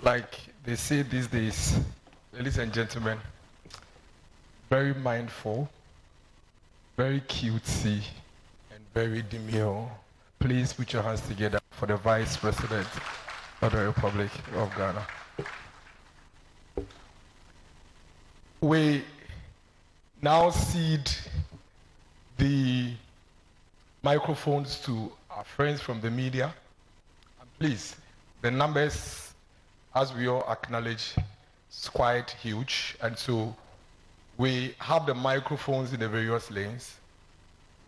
Like they say these days, ladies and gentlemen, very mindful, very cutesy, and very demure. Please put your hands together for the Vice President of the Republic of Ghana. We now cede the microphones to our friends from the media. And please, the numbers, as we all acknowledge, is quite huge. And so we have the microphones in the various lanes.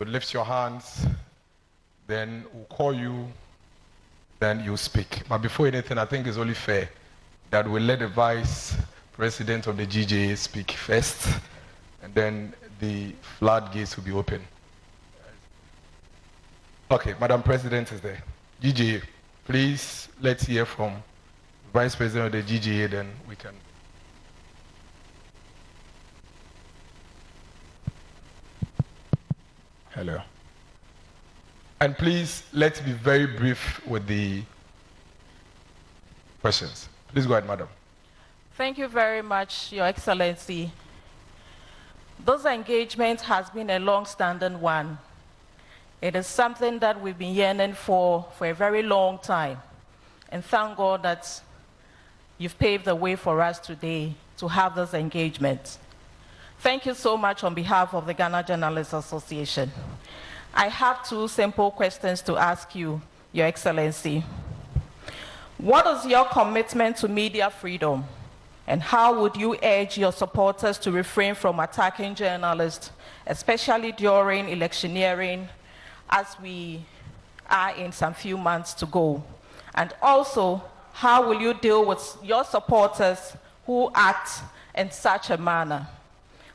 You lift your hands, then we'll call you, then you speak. But before anything, I think it's only fair that we let the Vice President of the GJA speak first, and then the floodgates will be open. Okay, Madam President is there. GJA, please let's hear from Vice President of the GJA, then we can. Hello. And please, let's be very brief with the questions. Please go ahead, Madam. Thank you very much, Your Excellency. This engagement has been a long-standing one. It is something that we've been yearning for a very long time. And thank God that you've paved the way for us today to have this engagement. Thank you so much on behalf of the Ghana Journalists Association. I have two simple questions to ask you, Your Excellency. What is your commitment to media freedom? And how would you urge your supporters to refrain from attacking journalists, especially during electioneering, as we are in some few months to go? And also, how will you deal with your supporters who act in such a manner?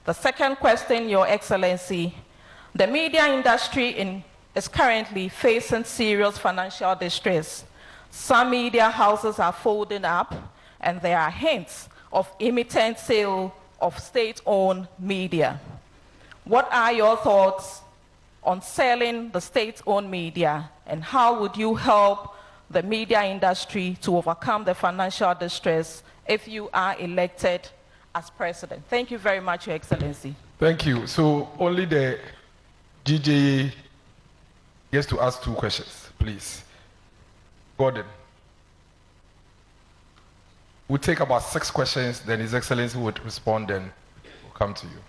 The second question, Your Excellency, the media industry is currently facing serious financial distress. Some media houses are folding up, and there are hints of imminent sale of state-owned media. What are your thoughts on selling the state-owned media, and how would you help the media industry to overcome the financial distress if you are elected as president? Thank you very much, Your Excellency. Thank you. So only the GJA gets to ask two questions, please. Gordon. We'll take about 6 questions, then His Excellency would respond, then we'll come to you.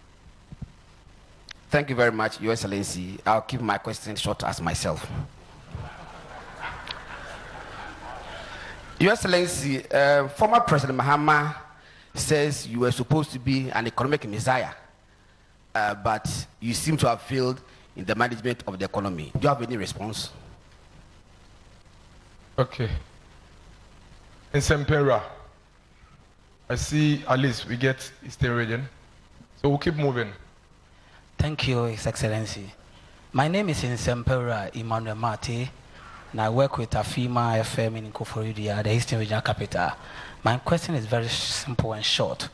Thank you very much, Your Excellency. I'll keep my questions short as myself. Your Excellency, former President Mahama says you were supposed to be an economic messiah, but you seem to have failed in the management of the economy. Do you have any response? Okay. In Sempera, I see at least we get Eastern region. So we'll keep moving. Thank you, His Excellency. My name is Nsempera Emmanuel Mate, and I work with Afima FM in Nkoforidia, the Eastern Regional Capital. My question is very simple and short.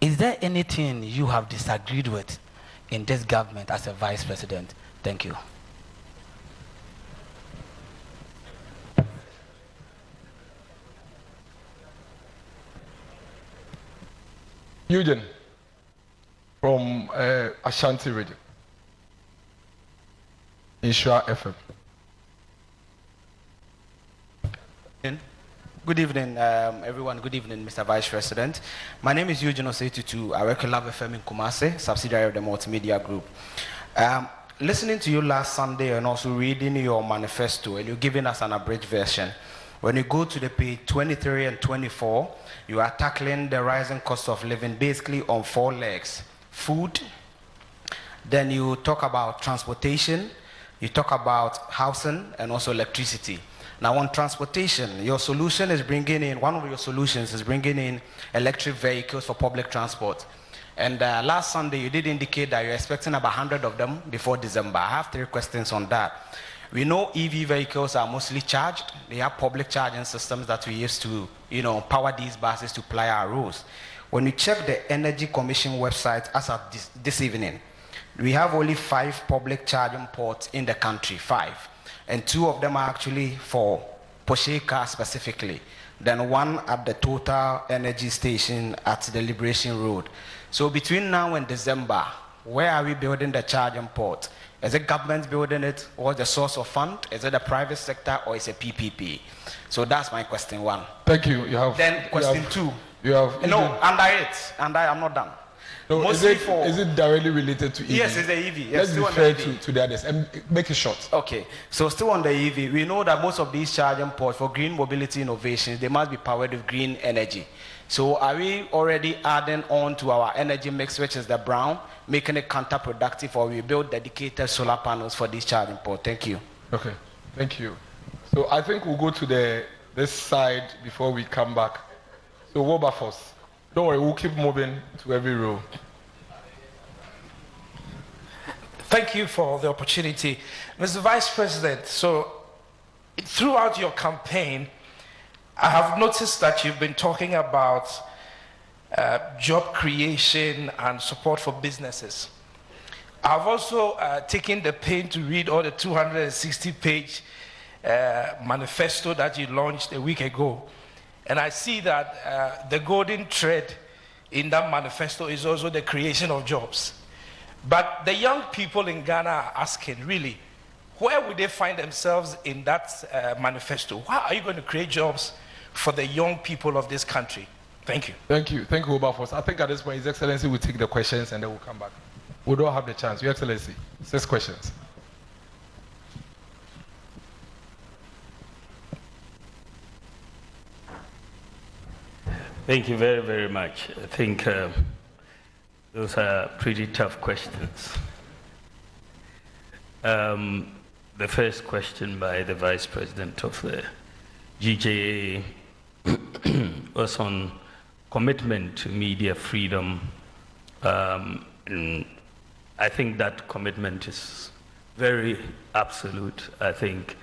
Is there anything you have disagreed with in this government as a Vice President? Thank you. Eugene from Ashanti region, Insha FM. Good evening, everyone. Good evening, Mr. Vice President. My name is Eugene Osetutu. I work at Love FM in Kumasi, subsidiary of the Multimedia Group. Listening to you last Sunday and also reading your manifesto, and you're giving us an abridged version. When you go to the page 23 and 24, you are tackling the rising cost of living basically on 4 legs. Food, then you talk about transportation, you talk about housing, and also electricity. Now on transportation, your solution is bringing in, one of your solutions is bringing in electric vehicles for public transport. And last Sunday, you did indicate that you're expecting about 100 of them before December. I have 3 questions on that. We know EV vehicles are mostly charged. They have public charging systems that we use to, power these buses to ply our roads. When you check the Energy Commission website as of this evening, we have only 5 public charging ports in the country, 5. And 2 of them are actually for Posheka specifically, then one at the Total Energy Station at the Liberation Road. So between now and December, where are we building the charging port? Is it government building it? What's the source of fund? Is it the private sector or is it PPP? So that's my question one. Thank you. You have. Then question two. You have. No, I'm not done. No, Mostly is it directly related to EV? Yes, it's the EV. Yes, Let's refer to the others and make it short. Okay, so still on the EV, we know that most of these charging ports for green mobility innovations, they must be powered with green energy. So are we already adding on to our energy mix, which is the brown, making it counterproductive, or we build dedicated solar panels for these charging ports? Thank you. Okay, thank you. So I think we'll go to this side before we come back. So Wilberforce. Don't worry, we'll keep moving to every row. Thank you for the opportunity. Mr. Vice President, so throughout your campaign, I have noticed that you've been talking about job creation and support for businesses. I've also taken the pain to read all the 260-page manifesto that you launched a week ago. And I see that the golden thread in that manifesto is also the creation of jobs. But the young people in Ghana are asking, really, where would they find themselves in that manifesto? How are you going to create jobs for the young people of this country? Thank you. Thank you. Thank you, Wilberforce. I think at this point, His Excellency will take the questions and then we'll come back. We don't have the chance. Your Excellency, 6 questions. Thank you very, very much. I think those are pretty tough questions. The first question by the Vice President of the GJA was on commitment to media freedom. And I think that commitment is very absolute. I think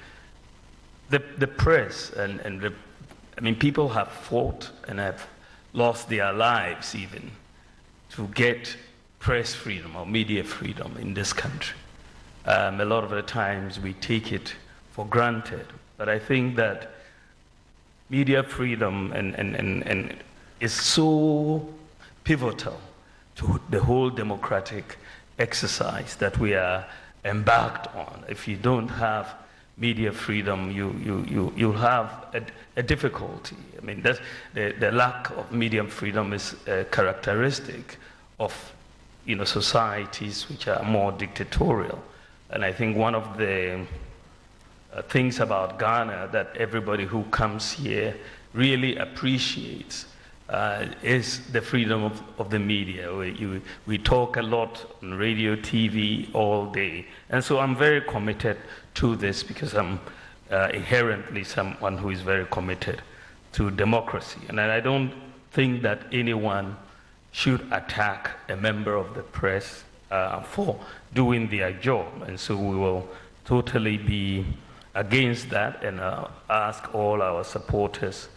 the press and people have fought and have lost their lives even to get press freedom or media freedom in this country. A lot of the times we take it for granted, but I think that media freedom and is so pivotal to the whole democratic exercise that we are embarked on. If you don't have media freedom, you'll have a difficulty. I mean, that's the lack of media freedom is a characteristic of societies which are more dictatorial. And I think one of the things about Ghana that everybody who comes here really appreciates is the freedom of the media. We talk a lot on radio, TV all day. And so I'm very committed to this because I'm inherently someone who is very committed to democracy. And I don't think that anyone should attack a member of the press for doing their job. And so we will totally be against that and ask all our supporters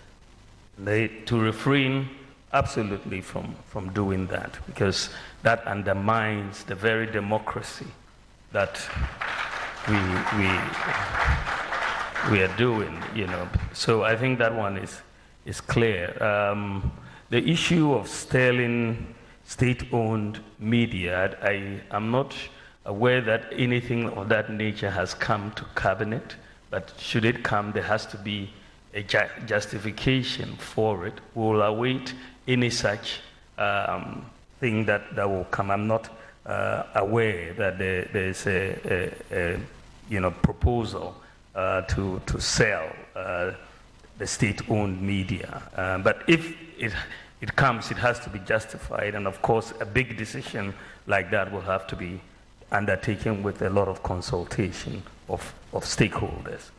to refrain absolutely from doing that, because that undermines the very democracy that we are doing, So I think that one is clear. The issue of stealing state-owned media, I'm not aware that anything of that nature has come to cabinet, but should it come, there has to be a justification for it. We will await any such thing that will come. I'm not aware that there's a proposal to sell the state-owned media. But if it comes, it has to be justified, and of course, a big decision like that will have to be undertaken with a lot of consultation of stakeholders.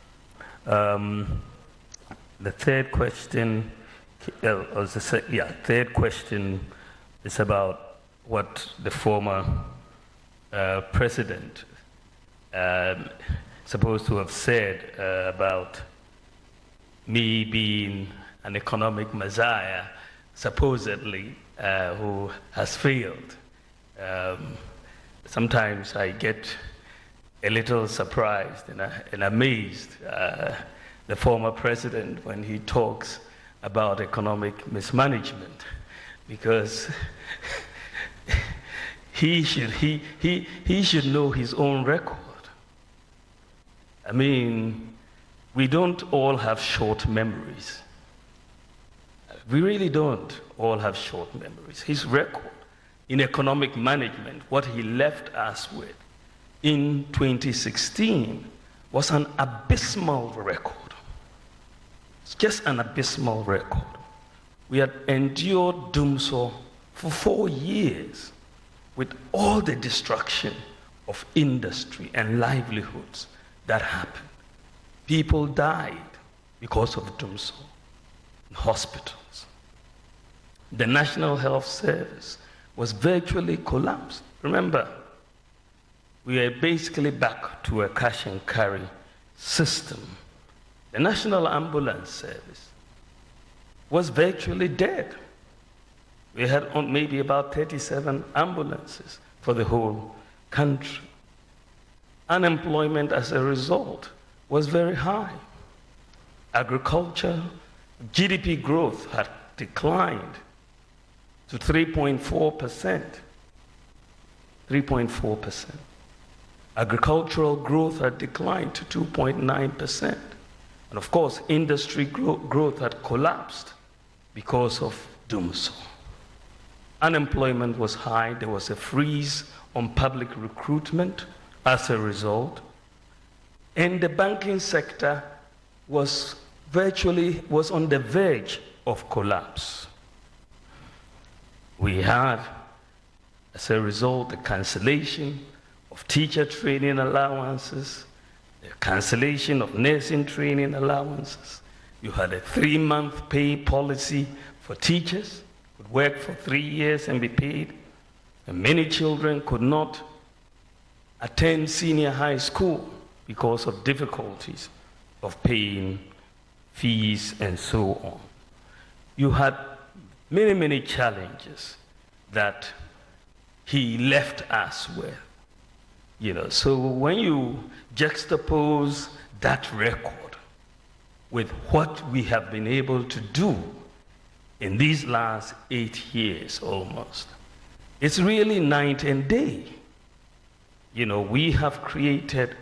The third question, third question is about what the former president supposed to have said about me being an economic messiah, supposedly, who has failed. Sometimes I get a little surprised and amazed the former president when he talks about economic mismanagement, because he should know his own record. I mean, we don't all have short memories. We really don't all have short memories. His record in economic management, what he left us with in 2016, was an abysmal record. It's just an abysmal record. We had endured doomsday for 4 years with all the destruction of industry and livelihoods that happened. People died because of doomsday in hospitals. The National Health Service was virtually collapsed. Remember, we are basically back to a cash and carry system. The National Ambulance Service was virtually dead. We had maybe about 37 ambulances for the whole country. Unemployment as a result was very high. Agriculture, GDP growth had declined to 3.4%. 3.4%. Agricultural growth had declined to 2.9%. And of course, industry growth had collapsed because of doomsday. Unemployment was high. There was a freeze on public recruitment as a result. And the banking sector was on the verge of collapse. We had, as a result, the cancellation of teacher training allowances, the cancellation of nursing training allowances. You had a 3-month pay policy for teachers, could work for 3 years and be paid. And many children could not attend senior high school because of difficulties of paying fees and so on. You had many, many challenges that he left us with. So when you juxtapose that record with what we have been able to do in these last 8 years almost, it's really night and day. We have created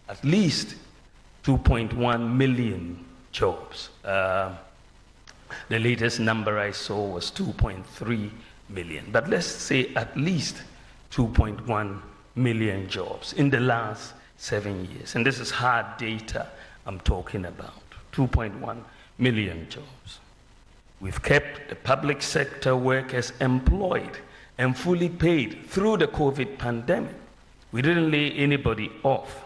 at least 2.1 million jobs. The latest number I saw was 2.3 million, but let's say at least 2.1 million jobs in the last 7 years. And this is hard data I'm talking about, 2.1 million jobs. We've kept the public sector workers employed and fully paid through the COVID pandemic. We didn't lay anybody off.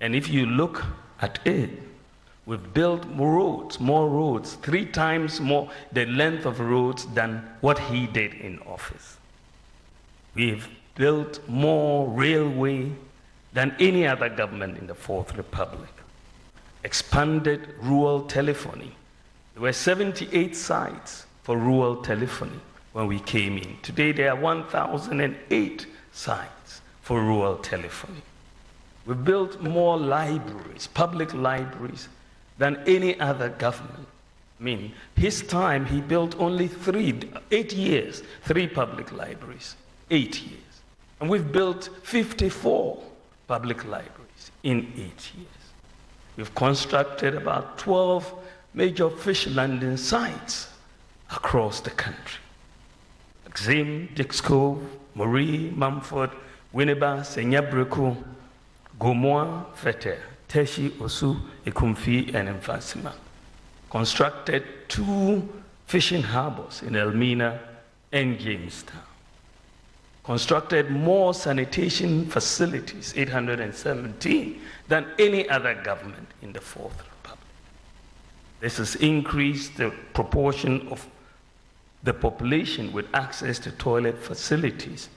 And if you look at it, we've built more roads, 3 times more the length of roads than what he did in office. We've built more railway than any other government in the Fourth Republic. Expanded rural telephony. There were 78 sites for rural telephony when we came in. Today there are 1,008 sites for rural telephony. We built more libraries, public libraries, than any other government. I mean, his time, he built only 8 years, 3 public libraries, 8 years. And we've built 54 public libraries in 8 years. We've constructed about 12 major fish landing sites across the country. Exim, Dix Cove, Moree, Mumford, Winneba, Senyabreku, Gomoa, Fete, Teshi, Osu, Ekumfi, and Mfasima. Constructed 2 fishing harbors in Elmina and Jamestown. Constructed more sanitation facilities, 817, than any other government in the Fourth Republic. This has increased the proportion of the population with access to toilet facilities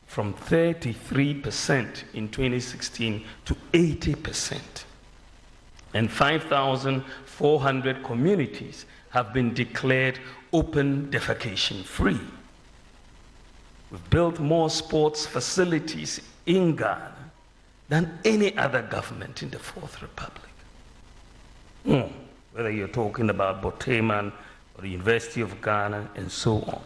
from 33% in 2016 to 80%. And 5,400 communities have been declared open defecation free. We've built more sports facilities in Ghana than any other government in the Fourth Republic. whether you're talking about Boteman or the University of Ghana and so on.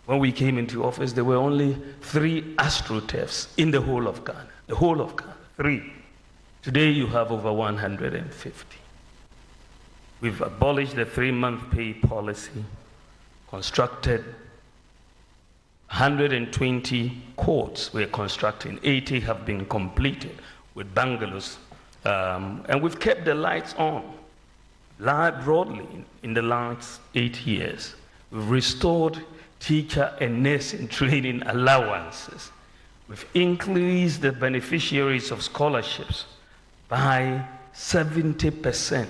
When we came into office, there were only 3 astroturfs in the whole of Ghana. The whole of Ghana, 3. Today you have over 150. We've abolished the 3-month pay policy, constructed 120 courts we're constructing, 80 have been completed with bungalows, and we've kept the lights on broadly in the last 8 years. We've restored teacher and nursing training allowances. We've increased the beneficiaries of scholarships by 70%.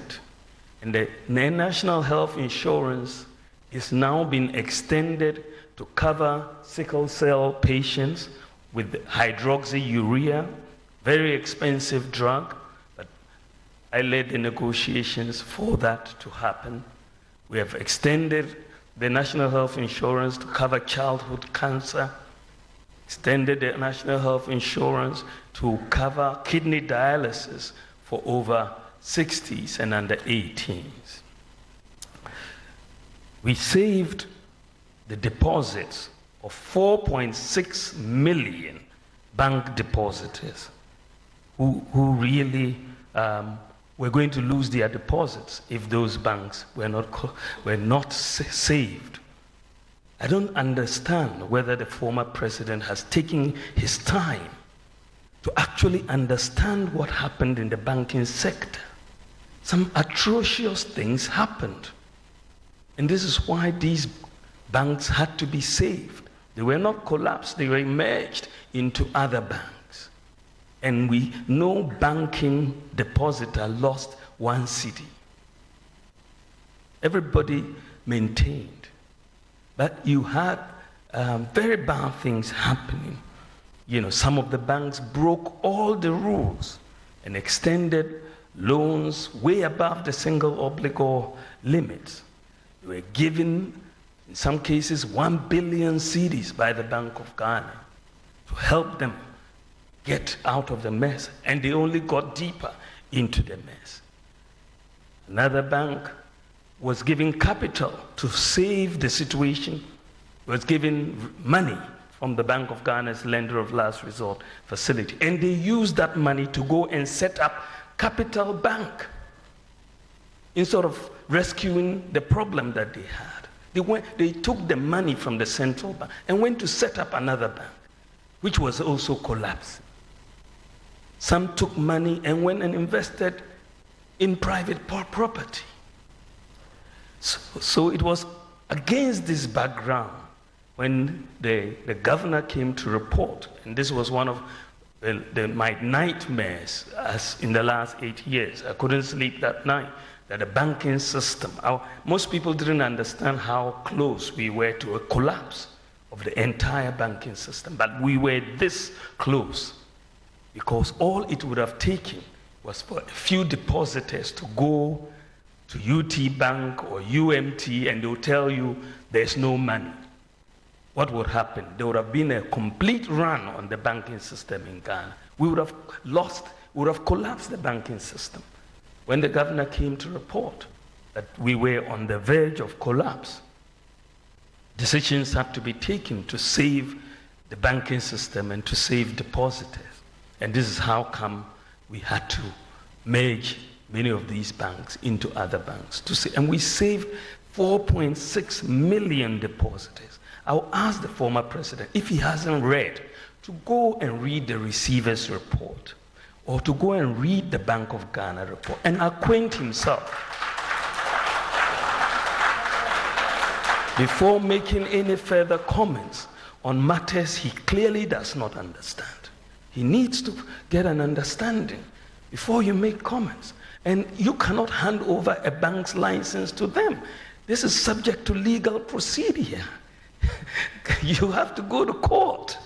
And the national health insurance is now being extended to cover sickle cell patients with hydroxyurea, very expensive drug, but I led the negotiations for that to happen. We have extended the national health insurance to cover childhood cancer, extended the national health insurance to cover kidney dialysis for over 60s and under 18s. We saved the deposits of 4.6 million bank depositors who really were going to lose their deposits if those banks were not saved. I don't understand whether the former president has taken his time to actually understand what happened in the banking sector. Some atrocious things happened. And this is why these banks had to be saved. They were not collapsed, they were merged into other banks. And we no banking depositor lost 1 cedi. Everybody maintained. But you had very bad things happening. You know, some of the banks broke all the rules and extended loans way above the single obligor limits. They were given, in some cases, 1 billion cedis by the Bank of Ghana to help them get out of the mess, and they only got deeper into the mess. Another bank was giving capital to save the situation, was giving money from the Bank of Ghana's lender of last resort facility, and they used that money to go and set up Capital Bank instead of rescuing the problem that they had. They took the money from the central bank and went to set up another bank, which was also collapsing. Some took money and went and invested in private property. So it was against this background when the governor came to report, and this was one of my nightmares as in the last 8 years. I couldn't sleep that night. That the banking system, most people didn't understand how close we were to a collapse of the entire banking system, but we were this close because all it would have taken was for a few depositors to go to UT Bank or UMT and they'll tell you there's no money. What would happen? There would have been a complete run on the banking system in Ghana. We would have collapsed the banking system. When the governor came to report that we were on the verge of collapse, decisions had to be taken to save the banking system and to save depositors. And this is how come we had to merge many of these banks into other banks. And we saved 4.6 million depositors. I'll ask the former president, if he hasn't read, to go and read the receiver's report, or to go and read the Bank of Ghana report and acquaint himself before making any further comments on matters he clearly does not understand. He needs to get an understanding before you make comments. And you cannot hand over a bank's license to them. This is subject to legal procedure. You have to go to court.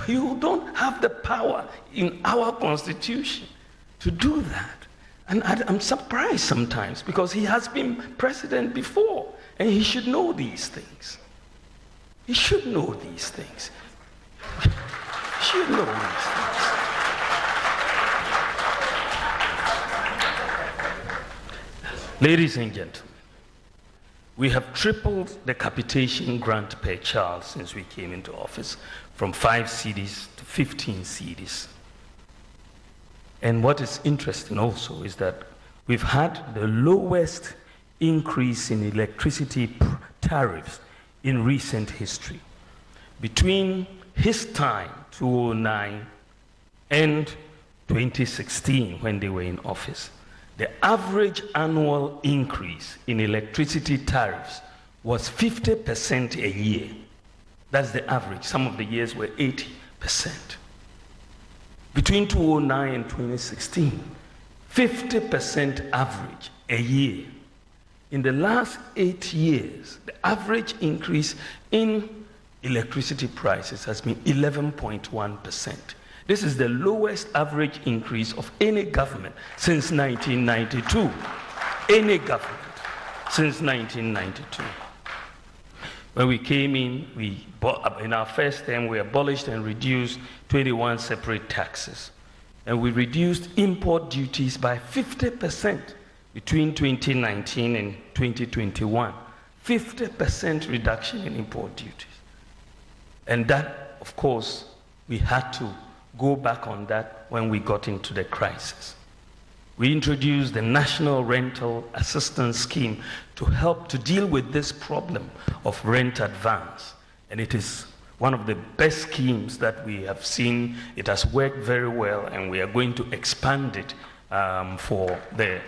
You don't have the power in our constitution to do that. And I'm surprised sometimes because he has been president before and he should know these things. He should know these things. He should know these things. Ladies and gentlemen, we have tripled the capitation grant per child since we came into office, from 5 cedis to 15 cedis. And what is interesting also is that we've had the lowest increase in electricity tariffs in recent history. Between his time, 2009, and 2016, when they were in office, the average annual increase in electricity tariffs was 50% a year. That's the average. Some of the years were 80%. Between 2009 and 2016, 50% average a year. In the last 8 years, the average increase in electricity prices has been 11.1%. This is the lowest average increase of any government since 1992. Any government since 1992. When we came in, in our first term, we abolished and reduced 21 separate taxes. And we reduced import duties by 50% between 2019 and 2021. 50% reduction in import duties. And that, of course, we had to go back on that when we got into the crisis. We introduced the National Rental Assistance Scheme to help to deal with this problem of rent advance. And it is one of the best schemes that we have seen. It has worked very well, and we are going to expand it for the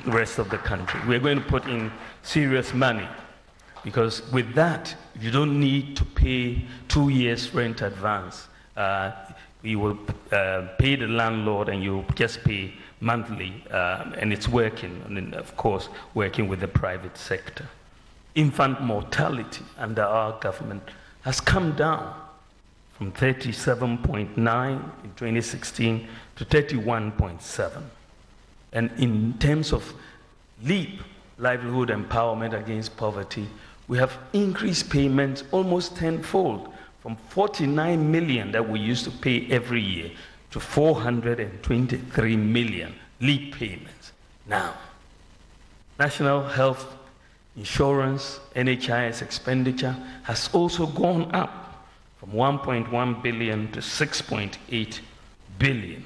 rest of the country. We are going to put in serious money, because with that, you don't need to pay 2 years rent advance. You will pay the landlord, and you just pay monthly, and it's working, and of course, working with the private sector. Infant mortality under our government has come down from 37.9 in 2016 to 31.7. And in terms of LEAP, livelihood empowerment against poverty, we have increased payments almost tenfold, from 49 million that we used to pay every year to 423 million LEAP payments. Now, National Health Insurance, NHIS expenditure has also gone up from 1.1 billion to 6.8 billion.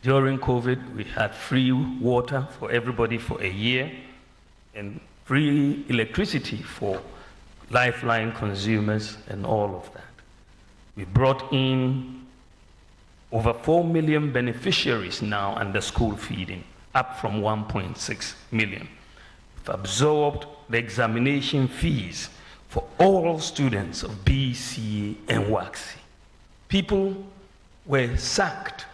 During COVID, we had free water for everybody for a year, and free electricity for lifeline consumers, and all of that. We brought in over 4 million beneficiaries now under school feeding, up from 1.6 million. We've absorbed the examination fees for all students of BCA and WACC. People were sacked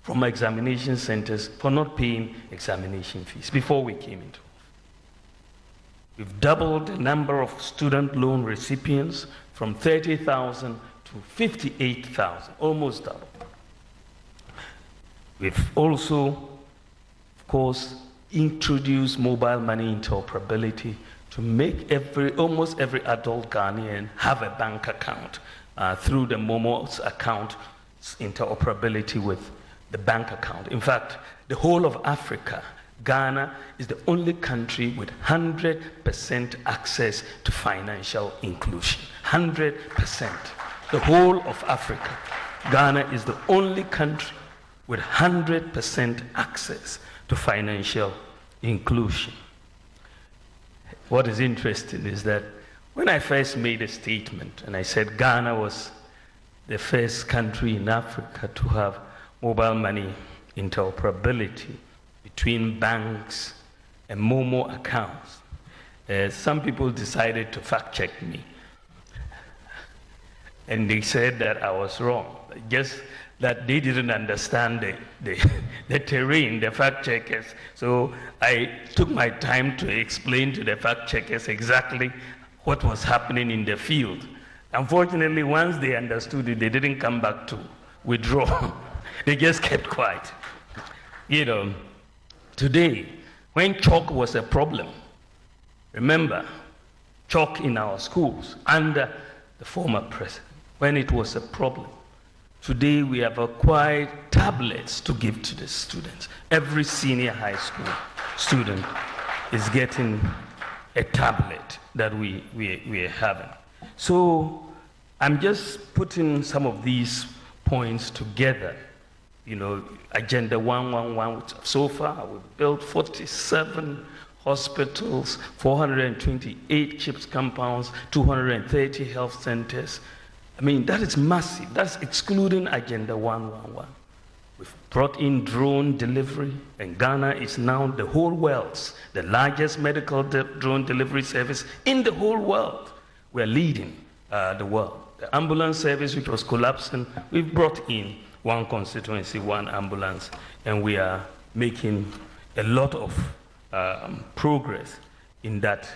from examination centers for not paying examination fees before we came into. We've doubled the number of student loan recipients from 30,000 to 58,000, almost double. We've also, of course, introduced mobile money interoperability to make almost every adult Ghanaian have a bank account through the Momo's account interoperability with the bank account. In fact, the whole of Africa, Ghana is the only country with 100% access to financial inclusion. 100%. The whole of Africa. Ghana is the only country with 100% access to financial inclusion. What is interesting is that when I first made a statement and I said Ghana was the first country in Africa to have mobile money interoperability between banks and Momo accounts, some people decided to fact check me. And they said that I was wrong. Just that they didn't understand the terrain, the fact checkers. So I took my time to explain to the fact checkers exactly what was happening in the field. Unfortunately, once they understood it, they didn't come back to withdraw. They just kept quiet. You know, today, when chalk was a problem, remember, chalk in our schools under the former president, when it was a problem. Today we have acquired tablets to give to the students. Every senior high school student is getting a tablet that we are having. So I'm just putting some of these points together. You know, Agenda 111, so far we've built 47 hospitals, 428 CHIPS compounds, 230 health centers. I mean, that is massive. That's excluding Agenda 111. We've brought in drone delivery, and Ghana is now the whole world's, the largest medical drone delivery service in the whole world. We're leading the world. The ambulance service, which was collapsing, we've brought in one constituency, one ambulance, and we are making a lot of progress in that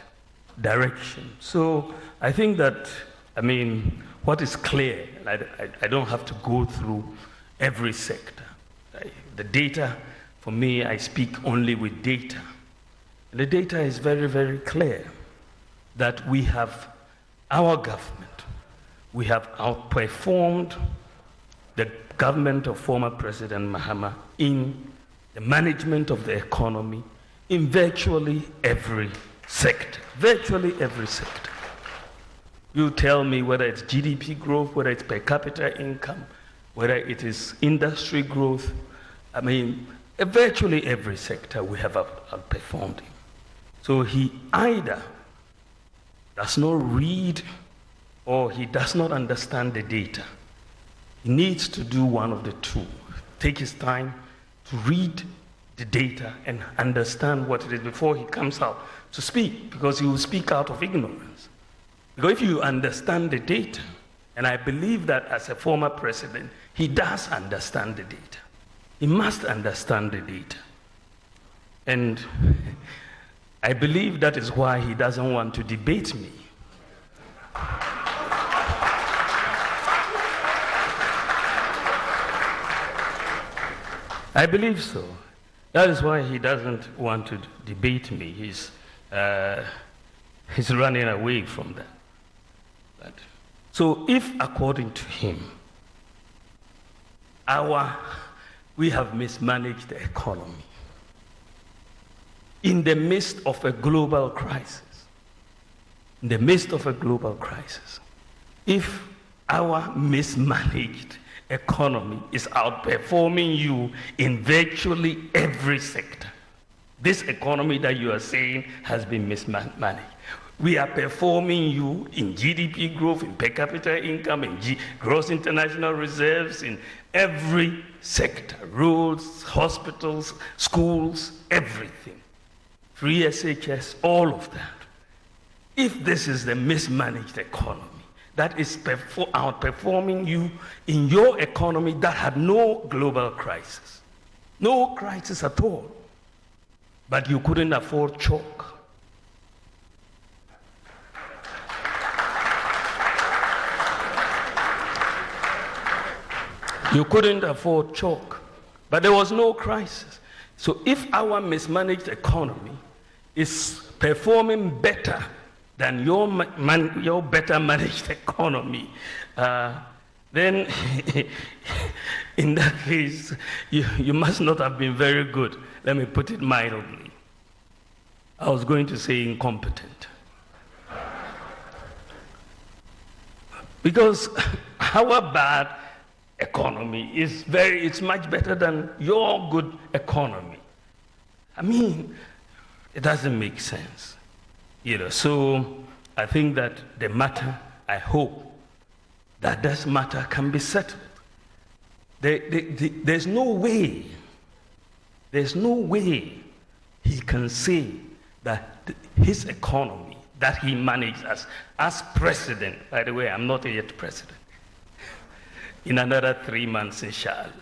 direction. So I think that, I mean, what is clear, I don't have to go through every sector. The data, for me, I speak only with data. The data is very, very clear that we have our government. We have outperformed the government of former President Mahama in the management of the economy in virtually every sector. Virtually every sector. You tell me whether it's GDP growth, whether it's per capita income, whether it is industry growth. I mean, virtually every sector we have outperformed him. So he either does not read or he does not understand the data. He needs to do one of the two. Take his time to read the data and understand what it is before he comes out to speak, because he will speak out of ignorance. Because if you understand the data, and I believe that as a former president, he does understand the data. He must understand the data. And I believe that is why he doesn't want to debate me. I believe so. That is why he doesn't want to debate me. He's running away from that. So if, according to him, we have mismanaged the economy in the midst of a global crisis, if our mismanaged economy is outperforming you in virtually every sector, this economy that you are saying has been mismanaged. We are performing you in GDP growth, in per capita income, in gross international reserves, in every sector, roads, hospitals, schools, everything. Free SHS, all of that. If this is the mismanaged economy that is outperforming you in your economy that had no global crisis, no crisis at all, but you couldn't afford chalk. You couldn't afford chalk, but there was no crisis. So if our mismanaged economy is performing better than your better managed economy, then in that case, you must not have been very good. Let me put it mildly. I was going to say incompetent. Because our bad economy it's much better than your good economy. I mean, it doesn't make sense. So I think that the matter, I hope that this matter can be settled. There's no way he can say that his economy that he managed as president, by the way, I'm not yet president, in another 3 months, inshallah.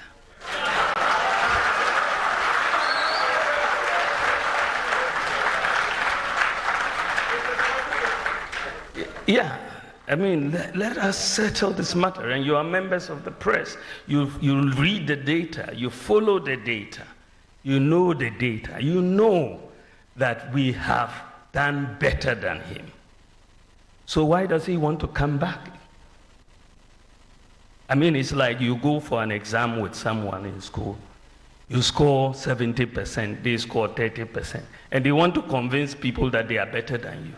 Yeah, I mean, let us settle this matter. And you are members of the press. You read the data. You follow the data. You know the data. You know that we have done better than him. So why does he want to come back? I mean, it's like you go for an exam with someone in school. You score 70%, they score 30%. And they want to convince people that they are better than you.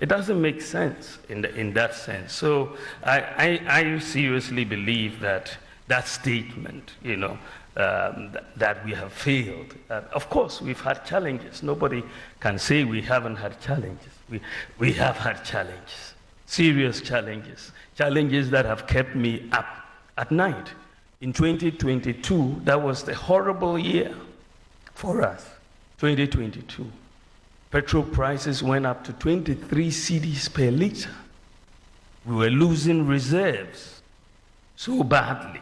It doesn't make sense in that sense. So I seriously believe that that statement, that we have failed. Of course, we've had challenges. Nobody can say we haven't had challenges. We have had challenges, serious challenges, challenges that have kept me up at night. In 2022, that was the horrible year for us, 2022. Petrol prices went up to 23 cedis per liter. We were losing reserves so badly,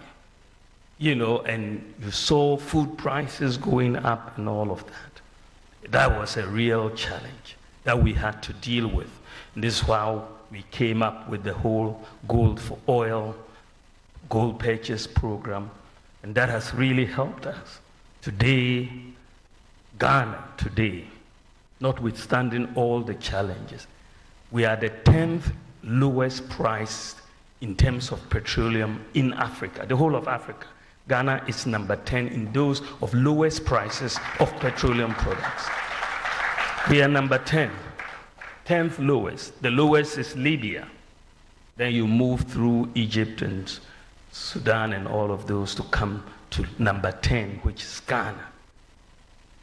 and you saw food prices going up and all of that. That was a real challenge that we had to deal with. And this is how we came up with the whole gold for oil, gold purchase program, and that has really helped us. Today, Ghana, notwithstanding all the challenges, we are the 10th lowest price in terms of petroleum in Africa, the whole of Africa. Ghana is number 10 in those of lowest prices of petroleum products. We are number 10, 10th lowest. The lowest is Libya. Then you move through Egypt and Sudan and all of those to come to number 10, which is Ghana.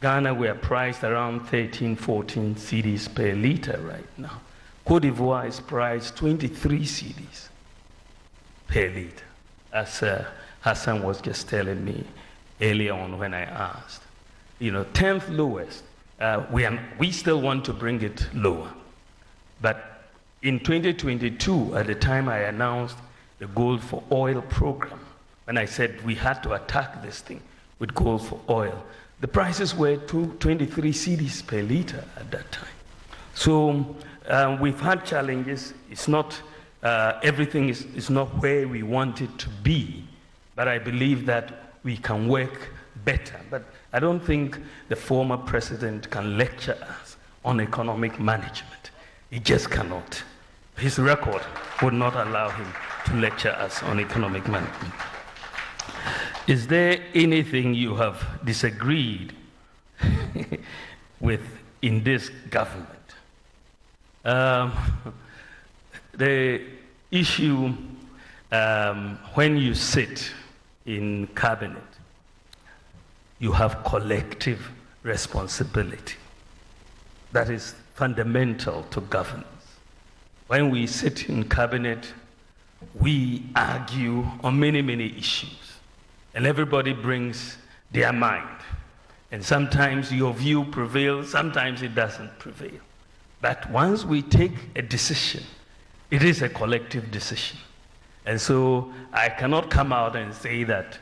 Ghana, we are priced around 13, 14 cedis per liter right now. Cote d'Ivoire is priced 23 cedis per liter, as Hassan was just telling me earlier on when I asked. 10th lowest. We still want to bring it lower. But in 2022, at the time I announced the Gold for Oil program, when I said we had to attack this thing with gold for oil, the prices were 23 cedis per liter at that time. So we've had challenges. It's not, everything is not where we want it to be, but I believe that we can work better. But I don't think the former president can lecture us on economic management. He just cannot. His record would not allow him to lecture us on economic management. Is there anything you have disagreed with in this government? The issue when you sit in cabinet, you have collective responsibility. That is fundamental to governance. When we sit in cabinet, we argue on many, many issues. And everybody brings their mind. And sometimes your view prevails, sometimes it doesn't prevail. But once we take a decision, it is a collective decision. And so I cannot come out and say that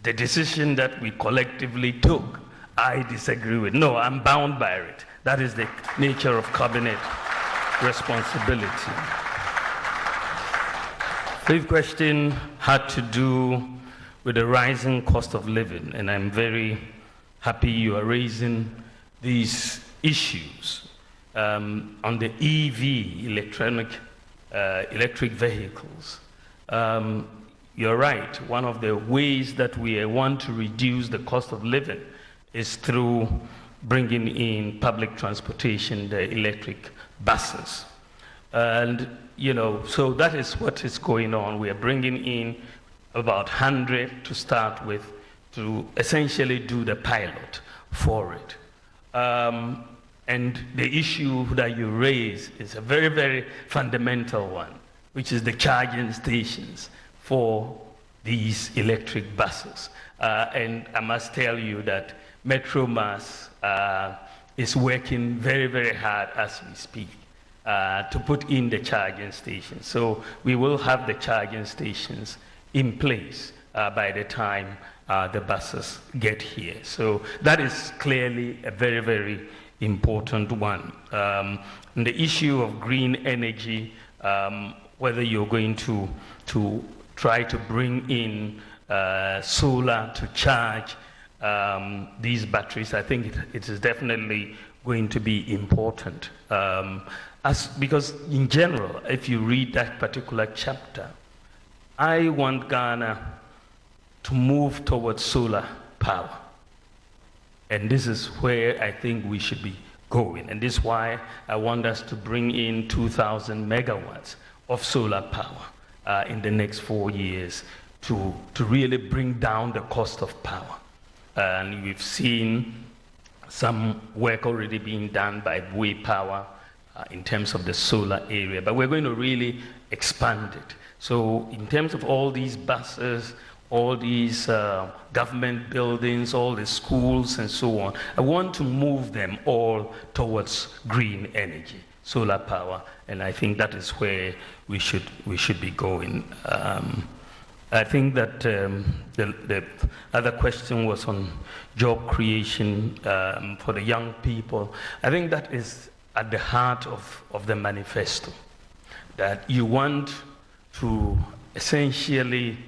the decision that we collectively took, I disagree with. No, I'm bound by it. That is the nature of cabinet responsibility. Fifth question had to do with the rising cost of living, and I'm very happy you are raising these issues on the EV, electric vehicles. You're right, one of the ways that we want to reduce the cost of living is through bringing in public transportation, the electric buses. And, so that is what is going on. We are bringing in about 100 to start with to essentially do the pilot for it. And the issue that you raise is a very, very fundamental one, which is the charging stations for these electric buses. And I must tell you that Metro Mass is working very, very hard as we speak to put in the charging stations. So we will have the charging stations in place by the time the buses get here. So that is clearly a very, very important one. And the issue of green energy, whether you're going to try to bring in solar to charge these batteries, I think it is definitely going to be important. Because in general, if you read that particular chapter, I want Ghana to move towards solar power. And this is where I think we should be going. And this is why I want us to bring in 2,000 megawatts of solar power in the next 4 years to really bring down the cost of power. And we've seen some work already being done by Bawumia Power in terms of the solar area, but we're going to really expand it. So in terms of all these buses, all these government buildings, all the schools and so on, I want to move them all towards green energy, solar power, and I think that is where we should be going. I think that the other question was on job creation for the young people. I think that is at the heart of the manifesto, that you want to essentially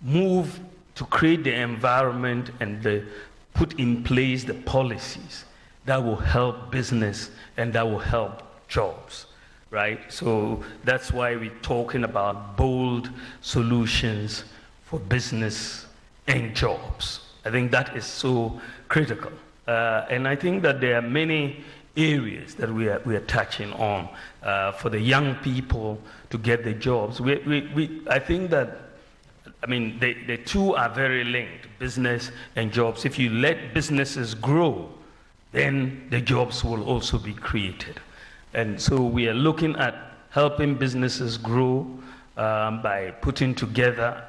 move to create the environment and put in place the policies that will help business and that will help jobs, right? So that's why we're talking about bold solutions for business and jobs. I think that is so critical. And I think that there are many areas that we are touching on for the young people to get the jobs. I think that, I mean, the two are very linked, business and jobs. If you let businesses grow, then the jobs will also be created. And so we are looking at helping businesses grow by putting together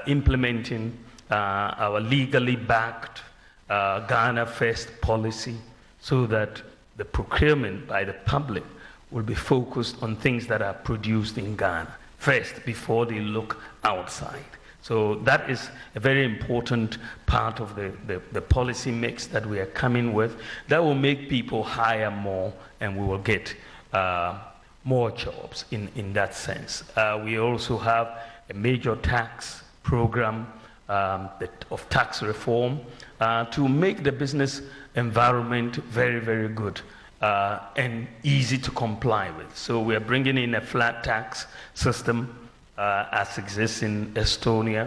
implementing our legally backed Ghana First policy, so that the procurement by the public will be focused on things that are produced in Ghana first before they look outside. So that is a very important part of the policy mix that we are coming with. That will make people hire more, and we will get more jobs in that sense. We also have a major tax program of tax reform to make the business environment very, very good and easy to comply with. So we are bringing in a flat tax system as exists in Estonia.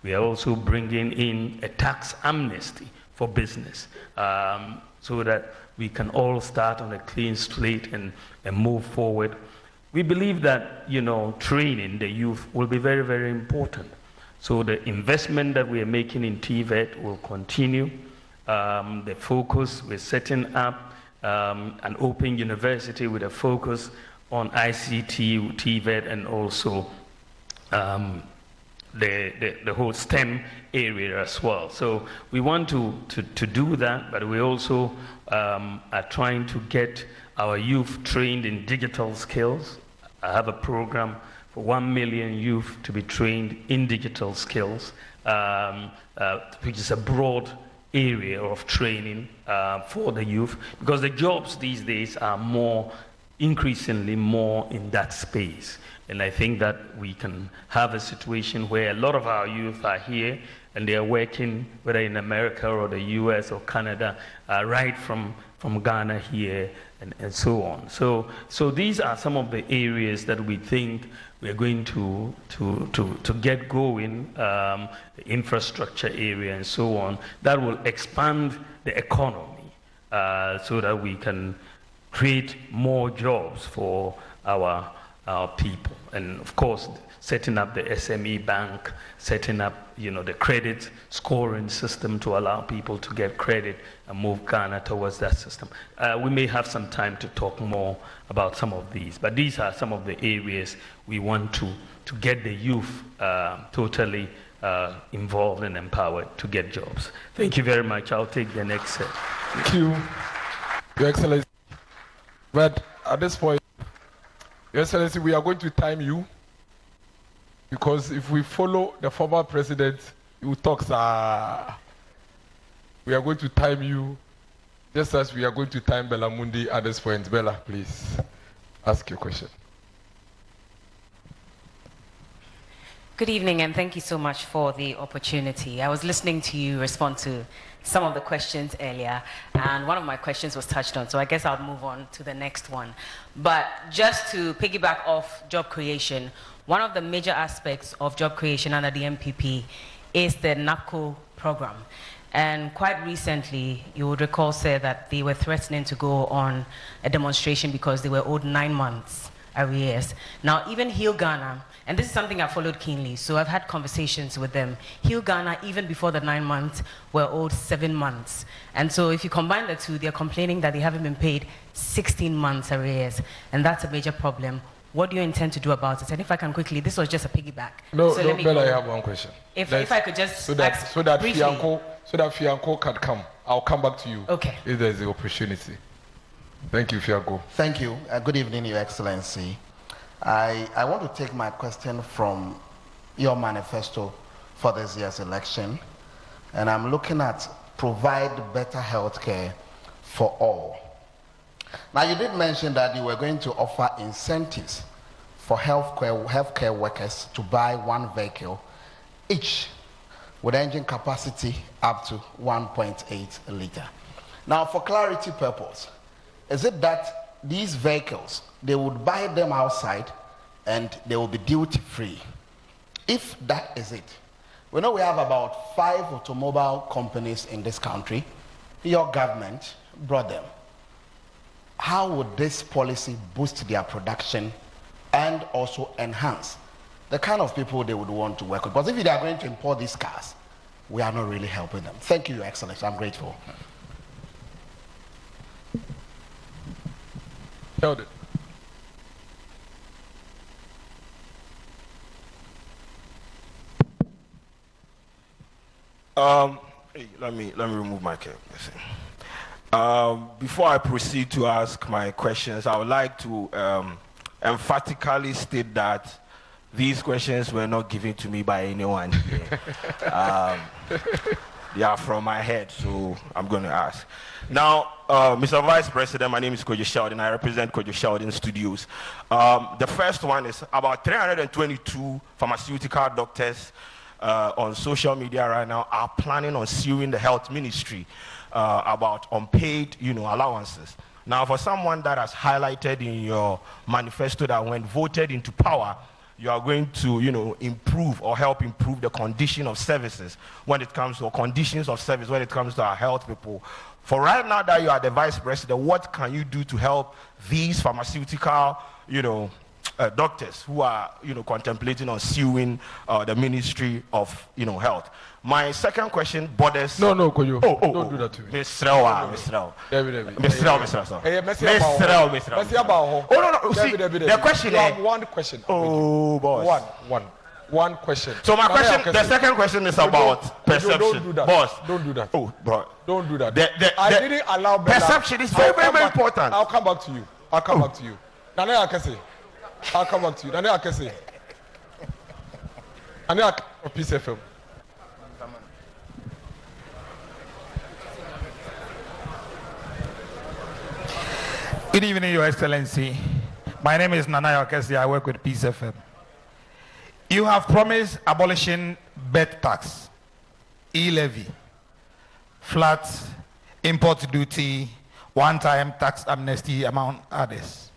We are also bringing in a tax amnesty for business so that we can all start on a clean slate and move forward. We believe that, you know, training the youth will be very, very important. So the investment that we are making in TVET will continue. The focus, we're setting up an open university with a focus on ICT, TVET, and also the whole STEM area as well. So we want to do that, but we also are trying to get our youth trained in digital skills. I have a program for 1 million youth to be trained in digital skills, which is a broad area of training for the youth, because the jobs these days are increasingly more in that space. And I think that we can have a situation where a lot of our youth are here and they are working, whether in America or the US or Canada, right from Ghana here and so on. So these are some of the areas that we think we're going to get going, the infrastructure area and so on, that will expand the economy so that we can create more jobs for our people. And of course, setting up the SME bank, setting up, you know, the credit scoring system to allow people to get credit and move Ghana towards that system. We may have some time to talk more about some of these, but these are some of the areas we want to get the youth totally involved and empowered to get jobs. Thank you very much. I'll take the next set. Thank you, Your Excellency. But at this point, Your Excellency, we are going to time you, because if we follow the former president who talks, we are going to time you just as we are going to time Bella Mundi at this point. Bella, please ask your question. Good evening, and thank you so much for the opportunity. I was listening to you respond to some of the questions earlier, and one of my questions was touched on, so I guess I'll move on to the next one. But just to piggyback off job creation, one of the major aspects of job creation under the MPP is the NAPCO program. And quite recently, you would recall, sir, that they were threatening to go on a demonstration because they were owed 9 months arrears. Now, even Heal Ghana, and this is something I followed keenly, so I've had conversations with them. Heal Ghana, even before the 9 months, were owed 7 months. And so if you combine the two, they're complaining that they haven't been paid 16 months arrears, and that's a major problem. What do you intend to do about it? And if I can quickly, this was just a piggyback. No, so no, Ben, I have one question. If I could just so that briefly. Fianco can come. I'll come back to you. Okay. If there's the opportunity. Thank you, Fianco. Thank you. Good evening, Your Excellency. I want to take my question from your manifesto for this year's election, and I'm looking at provide better health care for all. Now, you did mention that you were going to offer incentives for healthcare workers to buy 1 vehicle each with engine capacity up to 1.8 liter. Now, for clarity purpose, is it that these vehicles, they would buy them outside and they will be duty free? If that is it, we know we have about 5 automobile companies in this country. Your government brought them. How would this policy boost their production and also enhance the kind of people they would want to work with? Because if they are going to import these cars, we are not really helping them. Thank you, Your Excellency. I'm grateful. Held it. Let me remove my cap. Before I proceed to ask my questions, I would like to emphatically state that these questions were not given to me by anyone here. They are from my head, so I'm going to ask. Now, Mr. Vice President, my name is Kojo Sheldon. I represent Kojo Sheldon Studios. The first one is about 322 pharmaceutical doctors on social media right now are planning on suing the health ministry about unpaid, allowances. Now, for someone that has highlighted in your manifesto that when voted into power, you are going to, improve or help improve the condition of services when it comes to conditions of service when it comes to our health people. For right now that you are the vice president, what can you do to help these pharmaceutical, doctors who are, contemplating on suing the Ministry of, Health? My second question borders. No, Koyo. Don't do that to me. Mr. The question. You have one question. Oh, boss. One question. So my question, the second question is about perception. Don't do that. Boss. Don't do that. Oh, bro. Don't do that. I didn't allow Bella. Perception is very, very important. I'll come back to you. I'll come back to you. Nane Akese. I'll come back to you. Nane Akese. Nane Akese of Peace FM. Good evening, Your Excellency. My name is Nanayo Akesi. I work with Peace FM. You have promised abolishing bed tax, e-levy, flat import duty, one-time tax amnesty, among others.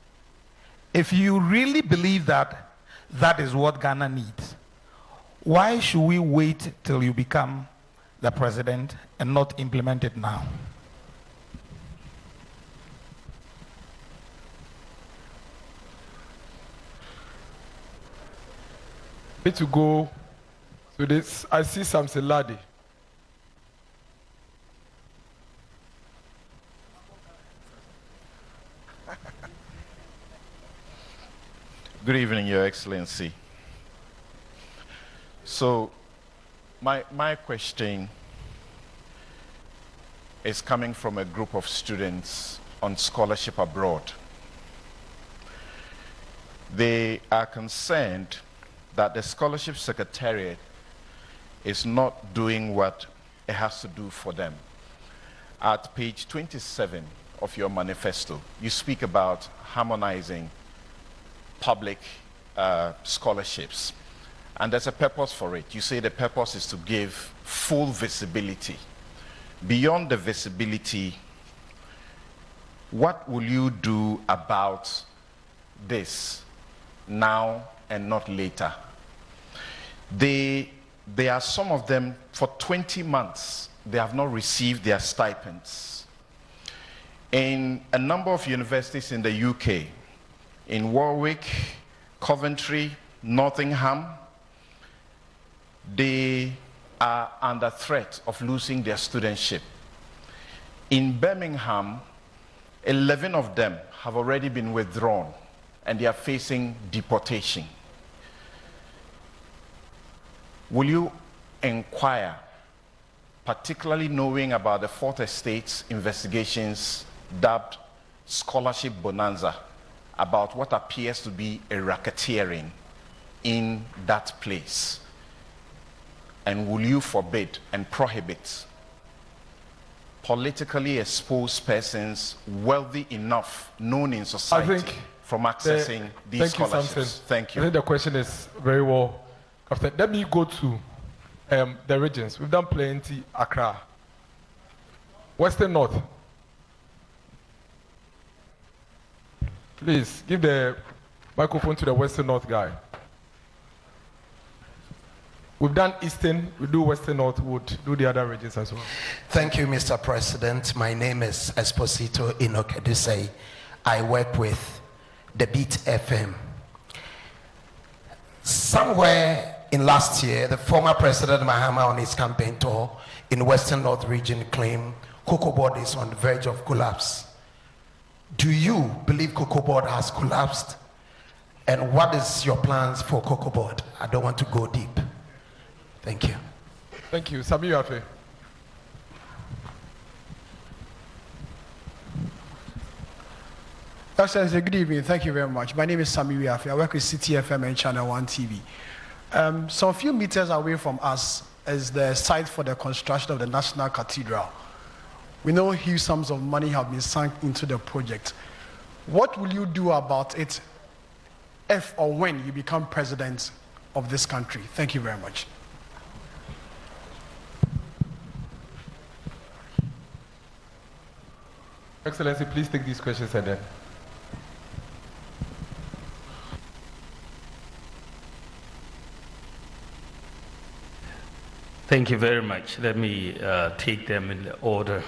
If you really believe that that is what Ghana needs, why should we wait till you become the president and not implement it now? Need to go to this. I see Samson Ladi. Good evening, Your Excellency. So, my question is coming from a group of students on scholarship abroad. They are concerned that the Scholarship Secretariat is not doing what it has to do for them. At page 27 of your manifesto, you speak about harmonizing public scholarships. And there's a purpose for it. You say the purpose is to give full visibility. Beyond the visibility, what will you do about this now and not later. There are some of them, for 20 months, they have not received their stipends. In a number of universities in the UK, in Warwick, Coventry, Nottingham, they are under threat of losing their studentship. In Birmingham, 11 of them have already been withdrawn and they are facing deportation. Will you inquire, particularly knowing about the Fourth Estate's investigations dubbed Scholarship Bonanza, about what appears to be a racketeering in that place? And will you forbid and prohibit politically exposed persons wealthy enough, known in society, from accessing these scholarships? Thank you. I think the question is very well. After, let me go to the regions. We've done plenty. Accra, Western North. Please give the microphone to the Western North guy. We've done Eastern, we do Western North, we'll do the other regions as well. Thank you, Mr. President. My name is Esposito Inokedusei. I work with the Beat FM. Somewhere in last year, the former President Mahama on his campaign tour in Western North region claimed Cocoa Board is on the verge of collapse. Do you believe Cocoa Board has collapsed? And what is your plans for Cocoa Board? I don't want to go deep. Thank you. Thank you. Sami Yafe. Excellency, good evening. Thank you very much. My name is Sami Yafe. I work with CTFM and Channel 1 TV. So a few meters away from us is the site for the construction of the National Cathedral. We know huge sums of money have been sunk into the project. What will you do about it if or when you become president of this country? Thank you very much. Excellency, please take these questions and then. Thank you very much. Let me take them in the order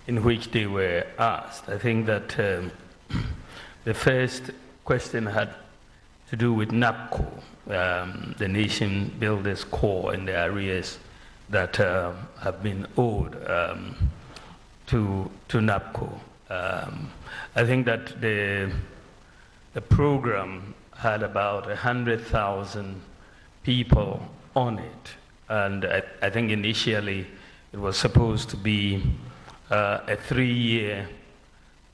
in which they were asked. I think that the first question had to do with NAPCO, the Nation Builders Corps, and the arrears that have been owed to NAPCO. I think that the program had about 100,000 people on it, and I think initially it was supposed to be a 3-year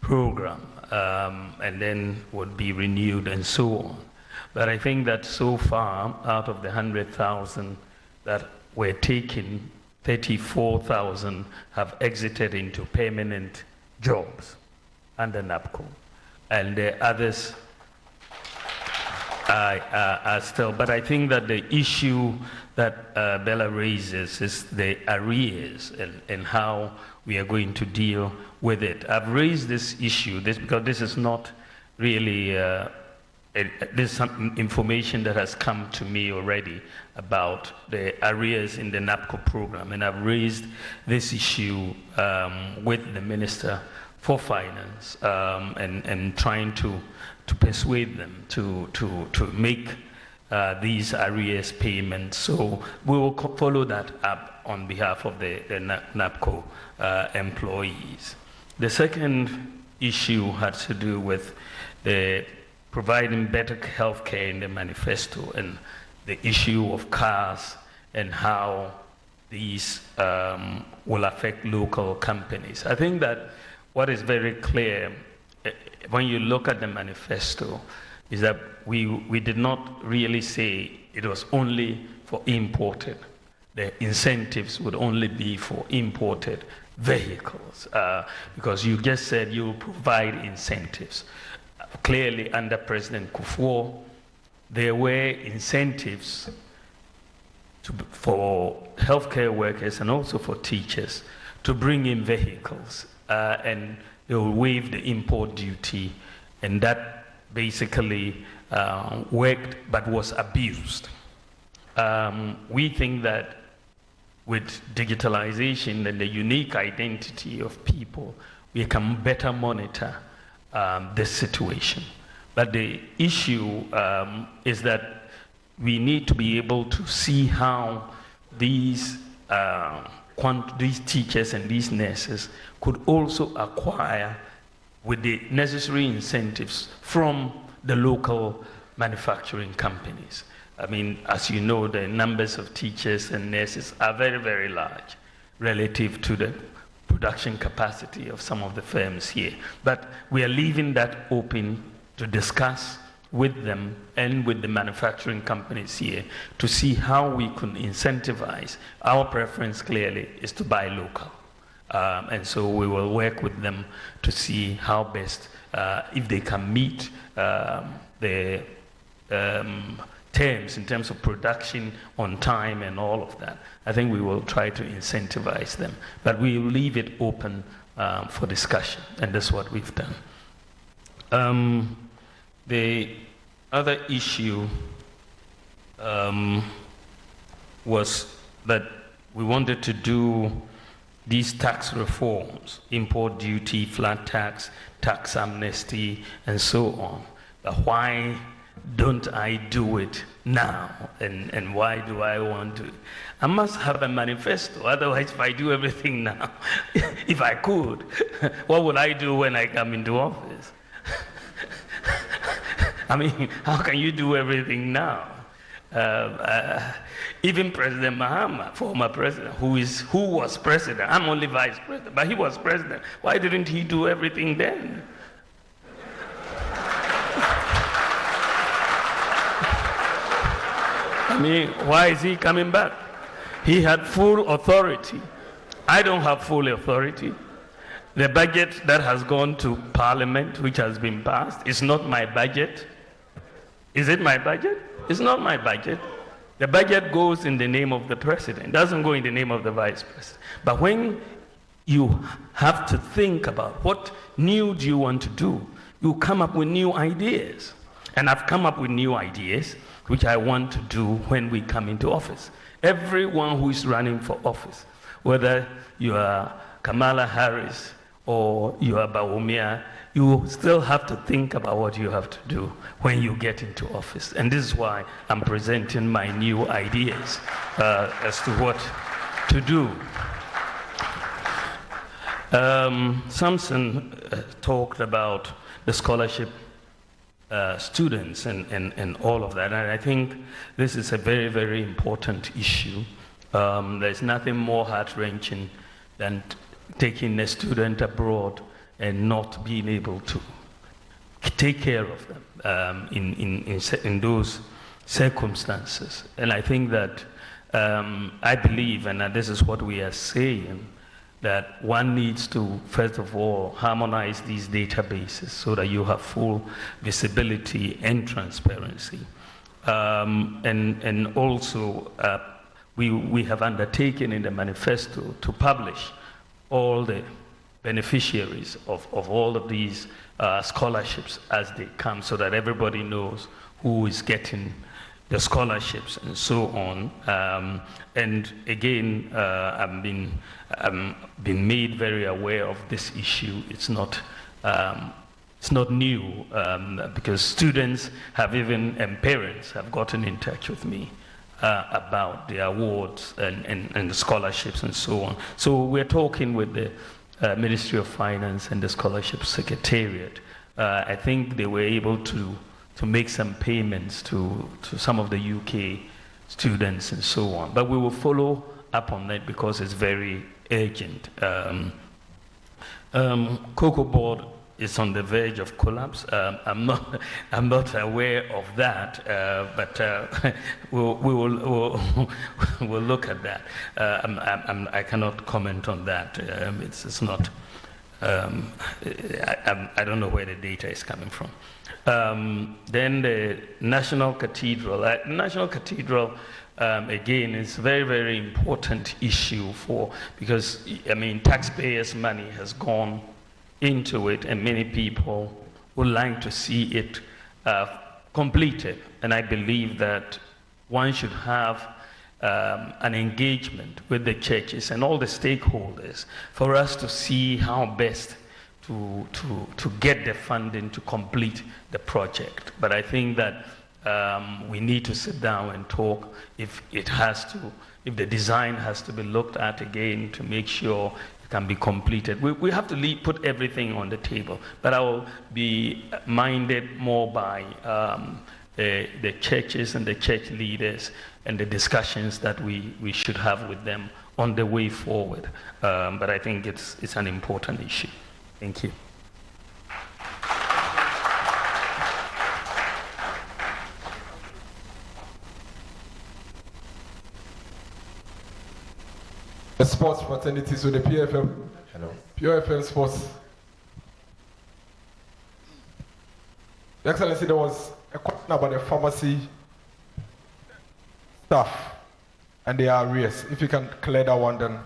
program, and then would be renewed and so on. But I think that so far, out of the 100,000 that were taken, 34,000 have exited into permanent jobs under NAPCO, and the others are still. But I think that the issue that Bella raises is the arrears and how we are going to deal with it. I've raised this issue because this is not really there's some information that has come to me already about the arrears in the NAPCO program, and I've raised this issue with the Minister for Finance and trying to persuade them to make these arrears payments. So we will follow that up on behalf of the NAPCO employees. The second issue had to do with the providing better health care in the manifesto and the issue of cars and how these will affect local companies. I think that what is very clear when you look at the manifesto is that we did not really say it was only for imported. The incentives would only be for imported vehicles, because you just said you will provide incentives. Clearly, under President Kufuor, there were incentives for healthcare workers and also for teachers to bring in vehicles, and they will waive the import duty, and that basically worked but was abused. We think that with digitalization and the unique identity of people, we can better monitor this situation. But the issue is that we need to be able to see how these teachers and these nurses could also acquire with the necessary incentives from the local manufacturing companies. I mean, as you know, the numbers of teachers and nurses are very, very large relative to the production capacity of some of the firms here. But we are leaving that open to discuss with them and with the manufacturing companies here to see how we can incentivize. Our preference clearly is to buy local. And so we will work with them to see how best, if they can meet the terms in terms of production on time and all of that. I think we will try to incentivize them, but we will leave it open for discussion, and that's what we've done. The other issue was that we wanted to do these tax reforms, import duty, flat tax, tax amnesty, and so on. But why don't I do it now? And why do I want to? I must have a manifesto, otherwise if I do everything now, if I could, what would I do when I come into office? I mean, how can you do everything now? Even President Mahama, former president, who was president, I'm only vice president, but he was president. Why didn't he do everything then? I mean, why is he coming back? He had full authority. I don't have full authority. The budget that has gone to Parliament, which has been passed, is not my budget. Is it my budget? It's not my budget. The budget goes in the name of the president. It doesn't go in the name of the vice president. But when you have to think about what new do you want to do, you come up with new ideas. And I've come up with new ideas, which I want to do when we come into office. Everyone who is running for office, whether you are Kamala Harris or you are Bawumia, you still have to think about what you have to do when you get into office. And this is why I'm presenting my new ideas as to what to do. Samson talked about the scholarship students and all of that. And I think this is a very, very important issue. There's nothing more heart-wrenching than taking a student abroad and not being able to take care of them in those circumstances. And I think that I believe, and this is what we are saying, that one needs to, first of all, harmonize these databases so that you have full visibility and transparency. And also, we have undertaken in the manifesto to publish all the beneficiaries of all of these scholarships as they come, so that everybody knows who is getting the scholarships and so on. And again, I've been made very aware of this issue. It's not new, because students have and parents have gotten in touch with me about the awards and the scholarships and so on. So we're talking with the Ministry of Finance and the Scholarship Secretariat. I think they were able to make some payments to some of the UK students and so on. But we will follow up on that because it's very urgent. Cocoa Board is on the verge of collapse. I'm not aware of that, but we'll look at that. I cannot comment on that. It's not. I don't know where the data is coming from. Then the National Cathedral. National Cathedral, again, is a very, very important issue because, I mean, taxpayers' money has gone into it, and many people would like to see it completed. And I believe that one should have an engagement with the churches and all the stakeholders for us to see how best to get the funding to complete the project. But I think that we need to sit down and talk if the design has to be looked at again to make sure it can be completed. We have to put everything on the table, but I will be minded more by the churches and the church leaders and the discussions that we should have with them on the way forward. But I think it's an important issue. Thank you. The sports fraternity, so the PFM. Hello. PFM sports. Your Excellency, there was a question about the pharmacy staff and their arrears. If you can clear that one, then.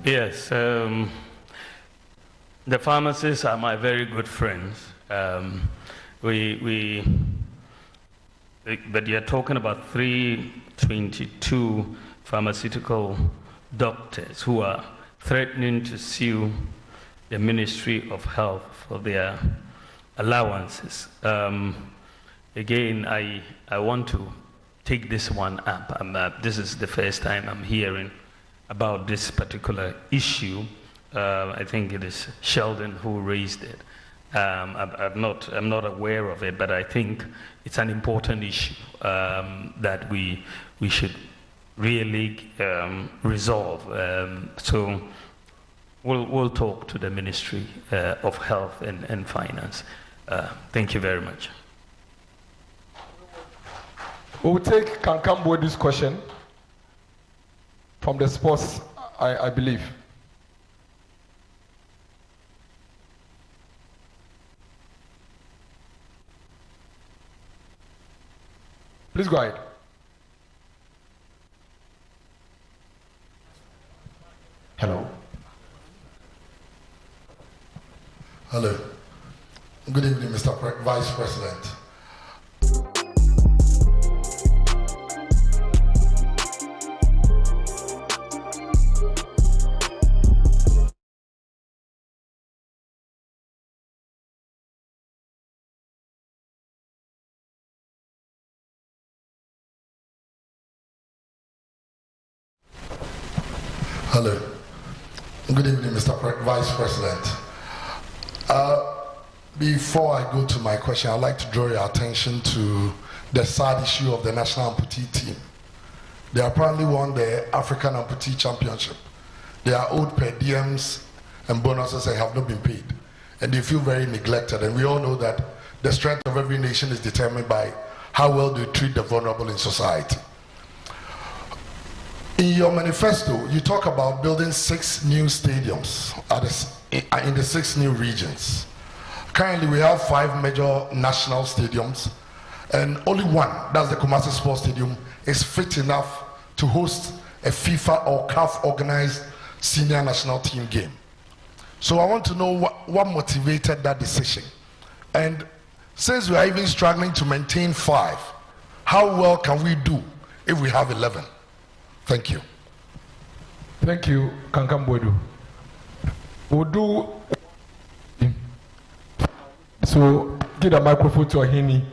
Yes, the pharmacists are my very good friends. But you're talking about 322 pharmaceutical doctors who are threatening to sue the Ministry of Health for their allowances. Again, I want to take this one up. This is the first time I'm hearing about this particular issue. I think it is Sheldon who raised it. I'm not aware of it, but I think it's an important issue that we should really resolve. So we'll talk to the Ministry of Health and Finance. Thank you very much. We'll take Kankambo's question from the sports, I believe. Please go ahead. Hello. Hello. Good evening, Mr. Vice President. Hello. Good evening, Mr. Vice President. Before I go to my question, I'd like to draw your attention to the sad issue of the national amputee team. They apparently won the African Amputee Championship. They are owed per diems and bonuses and have not been paid. And they feel very neglected. And we all know that the strength of every nation is determined by how well they treat the vulnerable in society. In your manifesto, you talk about building 6 new stadiums in the 6 new regions. Currently, we have 5 major national stadiums, and only one, that's the Kumasi Sports Stadium, is fit enough to host a FIFA or CAF organized senior national team game. So I want to know what motivated that decision. And since we are even struggling to maintain 5, how well can we do if we have 11? Thank you. Thank you, Kankambodu. We'll do. So, give the microphone to Ahini,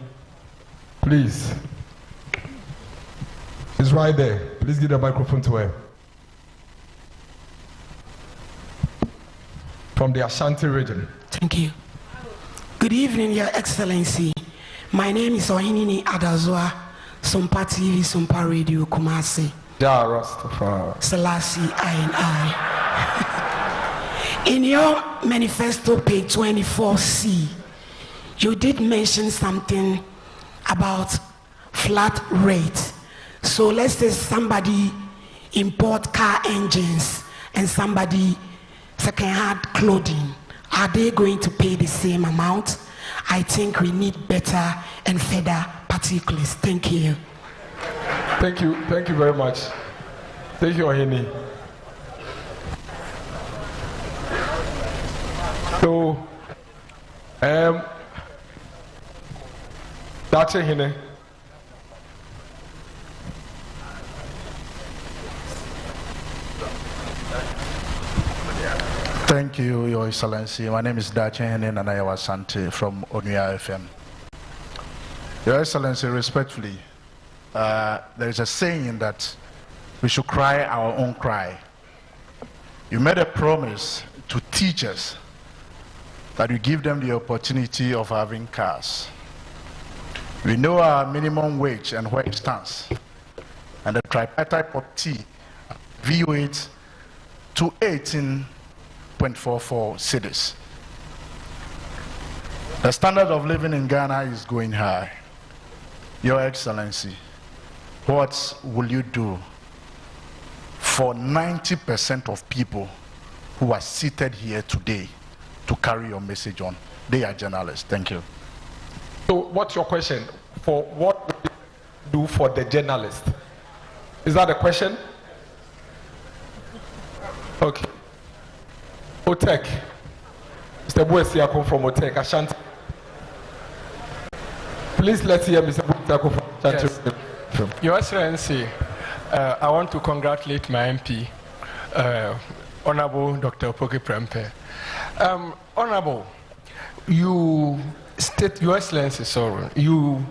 please. It's right there. Please give the microphone to her. From the Ashanti region. Thank you. Good evening, Your Excellency. My name is Ohinini Adazwa, Sumpa TV, Sumpa Radio, Kumasi. Ja, Rastafari. Selassie, I. In your manifesto, page 24C, you did mention something about flat rate. So let's say somebody import car engines and somebody second-hand clothing. Are they going to pay the same amount? I think we need better and further particulars. Thank you. Thank you very much. Thank you, Ohini. So, Dache Hine. Thank you, Your Excellency. My name is Dache Hene Nanayawa Sante from Bawumia FM. Your Excellency, respectfully, there is a saying that we should cry our own cry. You made a promise to teachers that you give them the opportunity of having cars. We know our minimum wage and where it stands, and the tripartite of tea VO8 to 18.44 cities. The standard of living in Ghana is going high. Your Excellency, what will you do for 90% of people who are seated here today to carry your message on? They are journalists. Thank you. So what's your question? For what will you do for the journalist? Is that the question? Okay. Otek. Mr. Buesiako from Otek, Ashanti. Please let's hear Mr. Buesiako from Ashanti. Yes. Your Excellency, I want to congratulate my MP, Honorable Dr. Opoki Prempeh. Honorable, Your Excellency, you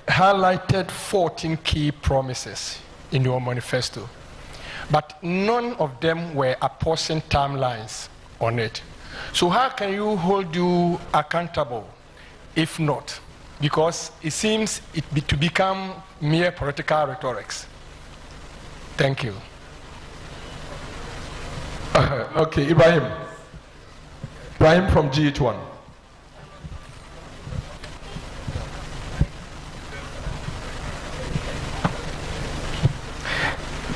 highlighted 14 key promises in your manifesto, but none of them were apportioned timelines on it. So how can you hold you accountable if not? Because it seems to become mere political rhetorics. Thank you. Okay, Ibrahim. Ibrahim from GH1.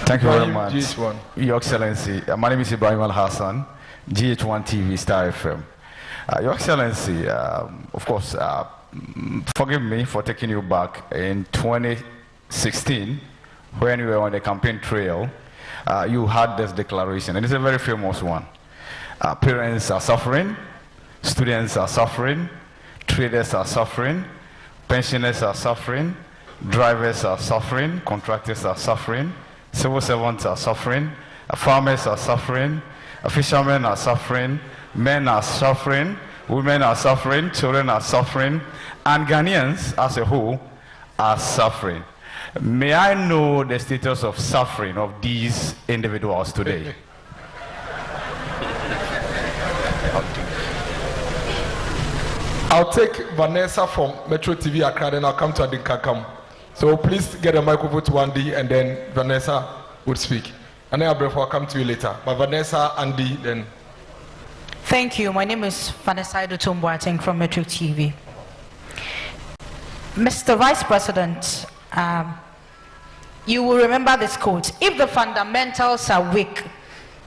Thank you very much, GH1. Your Excellency. My name is Ibrahim Al Hassan, GH1 TV, Star FM. Your Excellency, of course, forgive me for taking you back in 2016 when you were on the campaign trail. You had this declaration, and it's a very famous one. Parents are suffering, students are suffering, traders are suffering, pensioners are suffering, drivers are suffering, contractors are suffering, civil servants are suffering, farmers are suffering, fishermen are suffering, men are suffering, women are suffering, children are suffering, and Ghanaians as a whole are suffering. May I know the status of suffering of these individuals today? I'll take Vanessa from Metro TV Accra, then I'll come to Adinkakam. So please get a microphone to Andy, and then Vanessa would speak. And then I'll come to you later. But Vanessa, Andy, then. Thank you. My name is Vanessa Idutumboateng from Metro TV. Mr. Vice President, you will remember this quote: if the fundamentals are weak,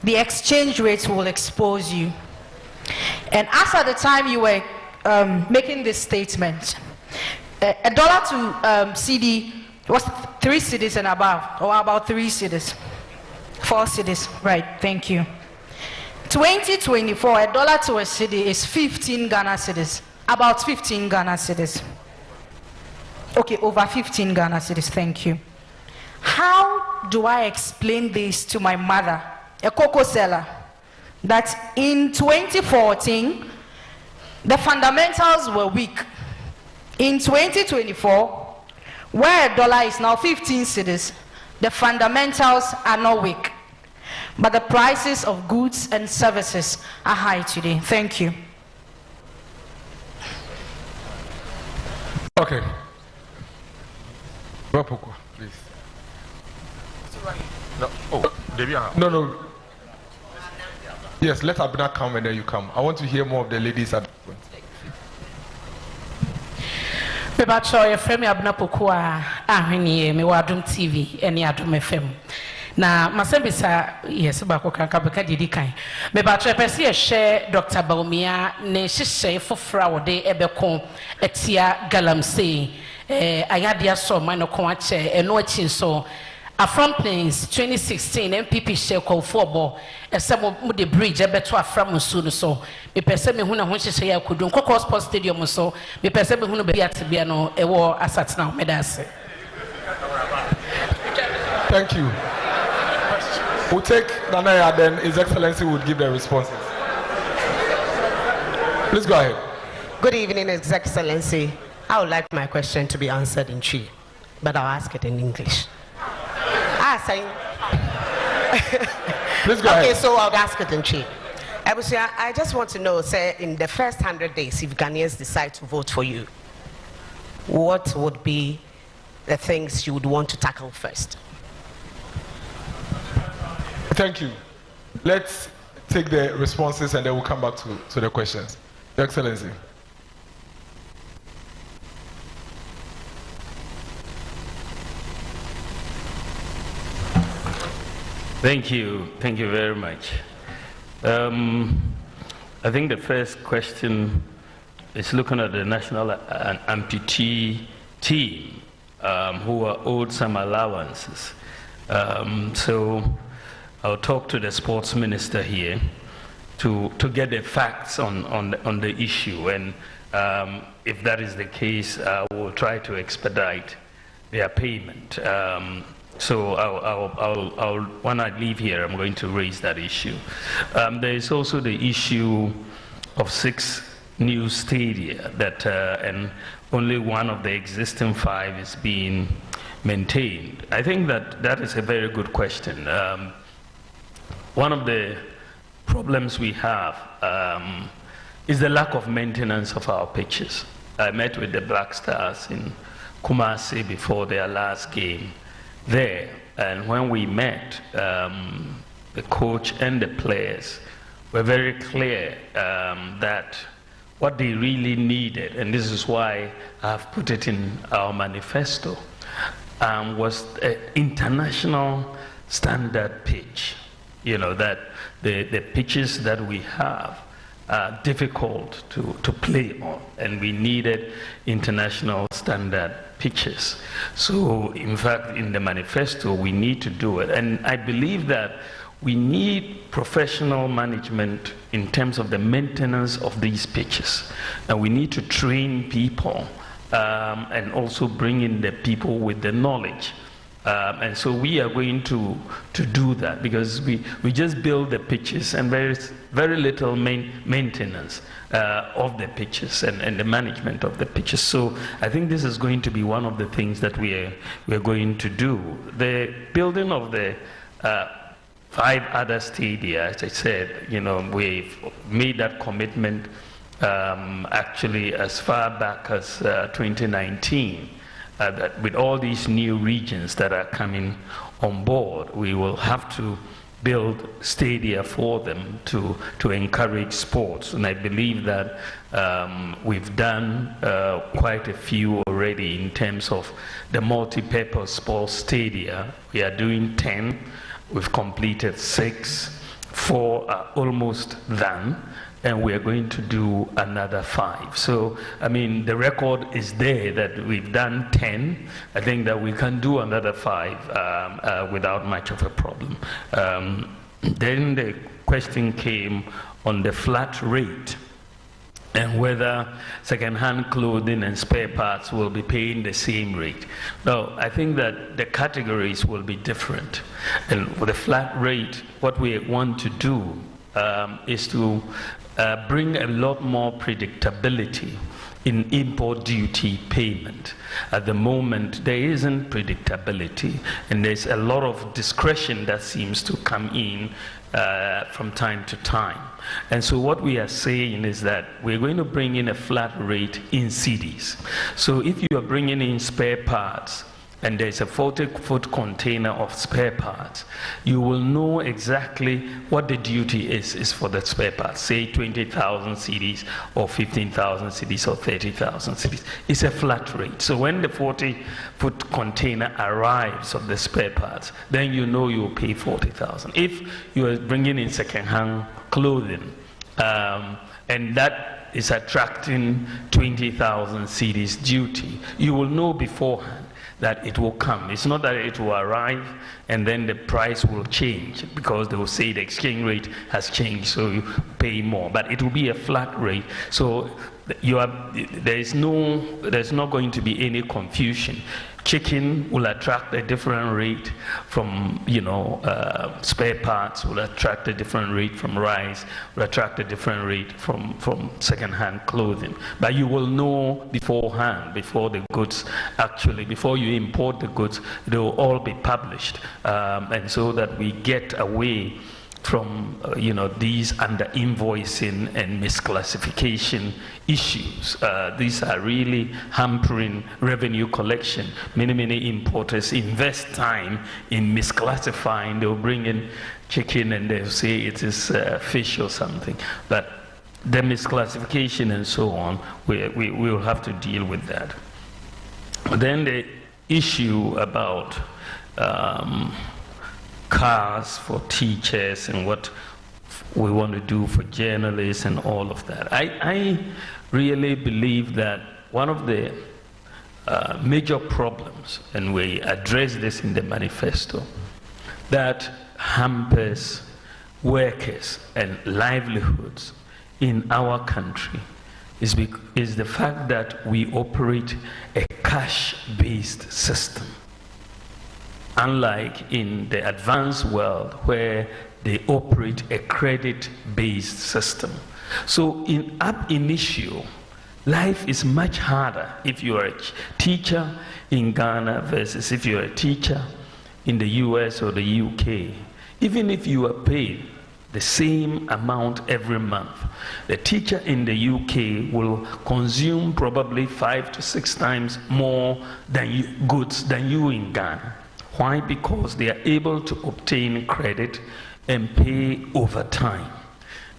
the exchange rate will expose you. And as at the time you were making this statement, a dollar to CD was 3 cedis and above, or about 3 cedis, 4 cedis, right? Thank you. 2024, a dollar to a cedi is 15 Ghana cedis, about 15 Ghana cedis. Okay, over 15 Ghana cedis. Thank you. How do I explain this to my mother, a cocoa seller, that in 2014 the fundamentals were weak? In 2024, where a dollar is now 15 cedis, the fundamentals are not weak, but the prices of goods and services are high today. Thank you. Okay. Please. No. Oh, no. Yes, let Abina come and then you come. I want to hear more of the ladies at the front. Mebacho FM Abna Pokua ahwenie me wadum TV ene adum FM na masembisa yes ba ko kan ka beka didi kan mebacho pese ye share Dr. Bawumia ne hihye fofra wode ebeko etia galamsey ayade aso man ko ache eno achi so Afram Plains 2016 MPP share call for ball except the bridge beto Afram soon so me pese me hu na ho hyehyɛ ya kodun Kokos Sports Stadium so me pese me hu no be atibia no e wo asat na medase. Thank you. We'll take Nanaya, then His Excellency would give the responses. Please go ahead. Good evening, His Excellency. I would like my question to be answered in Chi, but I'll ask it in English. Please go ahead. Okay, ahead. so I'll ask it in Chi. I just want to know, say, in the first 100 days, if Ghanaians decide to vote for you, what would be the things you would want to tackle first? Thank you. Let's take the responses and then we'll come back to the questions. Your Excellency. Thank you very much. I think the first question is looking at the national amputee team who are owed some allowances. So I'll talk to the sports minister here to get the facts on the issue, and if that is the case, I will try to expedite their payment. So I'll when I leave here, I'm going to raise that issue. There is also the issue of 6 new stadia that and only one of the existing 5 is being maintained. I think that is a very good question. One of the problems we have is the lack of maintenance of our pitches. I met with the Black Stars in Kumasi before their last game there, and when we met, the coach and the players were very clear that what they really needed, and this is why I've put it in our manifesto, was an international standard pitch. You know, that the pitches that we have are difficult to play on, and we needed international standard pitches. So in fact, in the manifesto, we need to do it. And I believe that we need professional management in terms of the maintenance of these pitches. And we need to train people and also bring in the people with the knowledge. And so we are going to do that, because we just build the pitches and very little maintenance of the pitches and the management of the pitches. So I think this is going to be one of the things that we're going to do. The building of the 5 other stadia, as I said, you know, we've made that commitment actually as far back as 2019. That with all these new regions that are coming on board, we will have to build stadia for them to encourage sports. And I believe that we've done quite a few already in terms of the multi-purpose sports stadia. We are doing 10. We've completed 6. 4 are almost done, and we are going to do another 5. So, I mean, the record is there that we've done 10. I think that we can do another 5 without much of a problem. Then the question came on the flat rate and whether second-hand clothing and spare parts will be paying the same rate. No, I think that the categories will be different. And with the flat rate, what we want to do is to bring a lot more predictability in import duty payment. At the moment, there isn't predictability, and there's a lot of discretion that seems to come in from time to time. And so what we are saying is that we're going to bring in a flat rate in cedis. So if you are bringing in spare parts, and there's a 40-foot container of spare parts, you will know exactly what the duty is for the spare parts, say 20,000 cedis or 15,000 cedis or 30,000 cedis. It's a flat rate. So when the 40-foot container arrives of the spare parts, then you know you'll pay 40,000. If you are bringing in second-hand clothing, and that is attracting 20,000 cedis duty, you will know beforehand that it will come. It's not that it will arrive and then the price will change because they will say the exchange rate has changed, so you pay more. But it will be a flat rate. So there's not going to be any confusion. Chicken will attract a different rate from, spare parts will attract a different rate from rice, will attract a different rate from second-hand clothing. But you will know beforehand, before the goods before you import the goods, they will all be published. And so that we get away from these under invoicing and misclassification issues. These are really hampering revenue collection. Many importers invest time in misclassifying. They'll bring in chicken and they'll say it is fish or something, but the misclassification and so on, we will have to deal with that. Then the issue about cars for teachers and what we want to do for journalists and all of that. I really believe that one of the major problems, and we address this in the manifesto, that hampers workers and livelihoods in our country is the fact that we operate a cash-based system. Unlike in the advanced world where they operate a credit-based system. So in ab initio, life is much harder if you are a teacher in Ghana versus if you are a teacher in the US or the UK. Even if you are paid the same amount every month, the teacher in the UK will consume probably 5 to 6 times more goods than you in Ghana. Why? Because they are able to obtain credit and pay over time.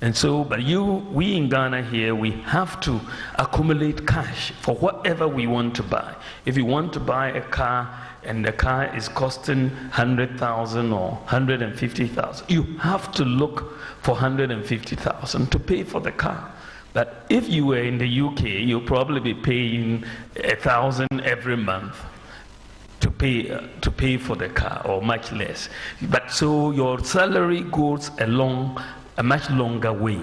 And so, but we in Ghana here, we have to accumulate cash for whatever we want to buy. If you want to buy a car and the car is costing 100,000 or 150,000, you have to look for 150,000 to pay for the car. But if you were in the UK, you'll probably be paying 1,000 every month to pay for the car, or much less. But so your salary goes along a much longer way.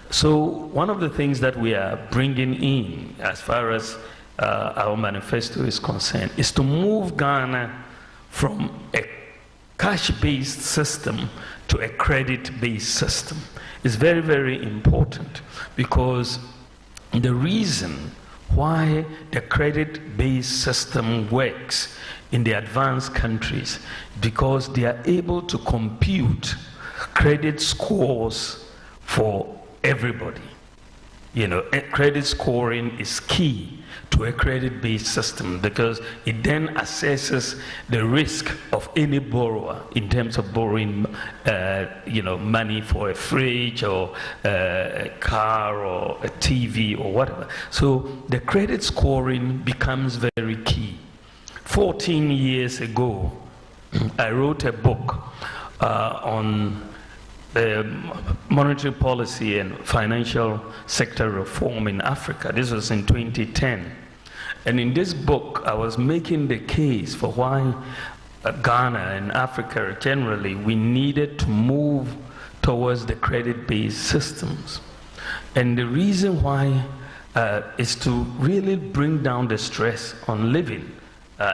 So one of the things that we are bringing in as far as our manifesto is concerned is to move Ghana from a cash-based system to a credit-based system. It's very, very important, because the reason why the credit-based system works in the advanced countries, because they are able to compute credit scores for everybody. Credit scoring is key to a credit-based system, because it then assesses the risk of any borrower in terms of borrowing money for a fridge or a car or a TV or whatever. So the credit scoring becomes very key. 14 years ago, I wrote a book on monetary policy and financial sector reform in Africa. This was in 2010. And in this book, I was making the case for why Ghana and Africa generally, we needed to move towards the credit-based systems. And the reason why is to really bring down the stress on living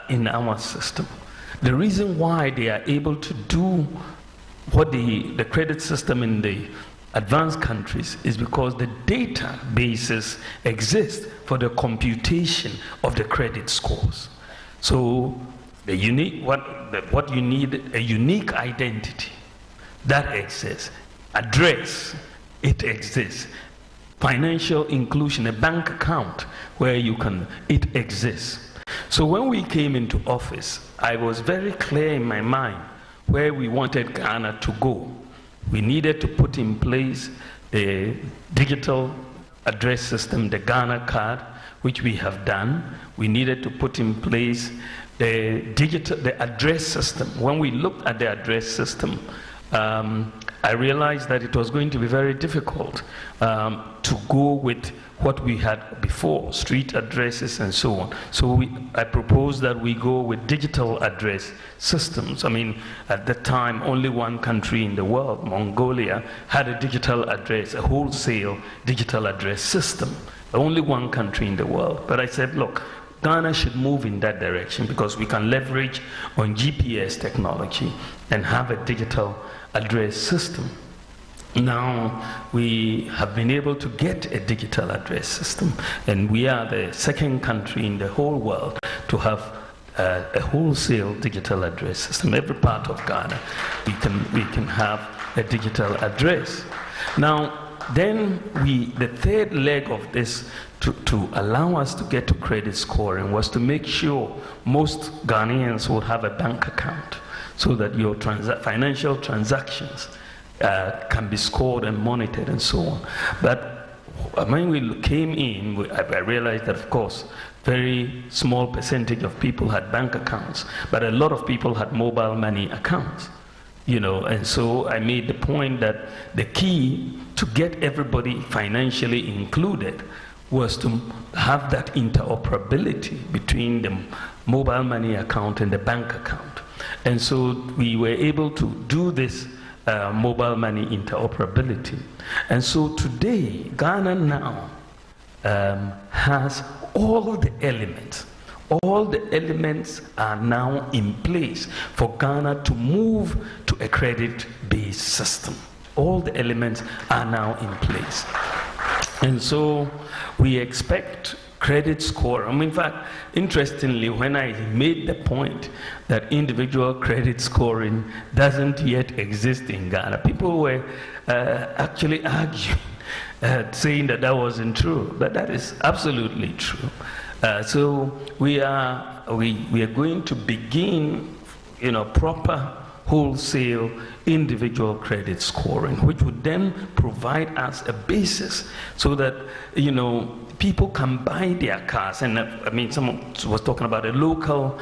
in our system. The reason why they are able to do what the credit system in the advanced countries is because the databases exist for the computation of the credit scores. So what you need, a unique identity that exists, address, it exists, financial inclusion, a bank account where it exists. So when we came into office, I was very clear in my mind where we wanted Ghana to go. We needed to put in place a digital address system, the Ghana card, which we have done. We needed to put in place the address system. When we looked at the address system, I realized that it was going to be very difficult to go with what we had before, street addresses and so on. So I proposed that we go with digital address systems. I mean, at the time, only one country in the world, Mongolia, had a digital address, a wholesale digital address system. Only one country in the world. But I said, look, Ghana should move in that direction because we can leverage on GPS technology and have a digital address system. Now we have been able to get a digital address system, and we are the second country in the whole world to have a wholesale digital address system. Every part of Ghana, we can have a digital address. Now, then the third leg of this to allow us to get to credit scoring was to make sure most Ghanaians would have a bank account so that your financial transactions can be scored and monitored and so on. But when we came in, I realized that, of course, very small percentage of people had bank accounts, but a lot of people had mobile money accounts. You know, and so I made the point that the key to get everybody financially included was to have that interoperability between the mobile money account and the bank account. And so we were able to do this mobile money interoperability. And so today, Ghana now has all the elements. All the elements are now in place for Ghana to move to a credit-based system. All the elements are now in place. And so we expect credit score. I mean, in fact, interestingly, when I made the point that individual credit scoring doesn't yet exist in Ghana, people were actually arguing, saying that that wasn't true, but that is absolutely true. So we are going to begin, proper wholesale individual credit scoring, which would then provide us a basis so that people can buy their cars. And I mean, someone was talking about the local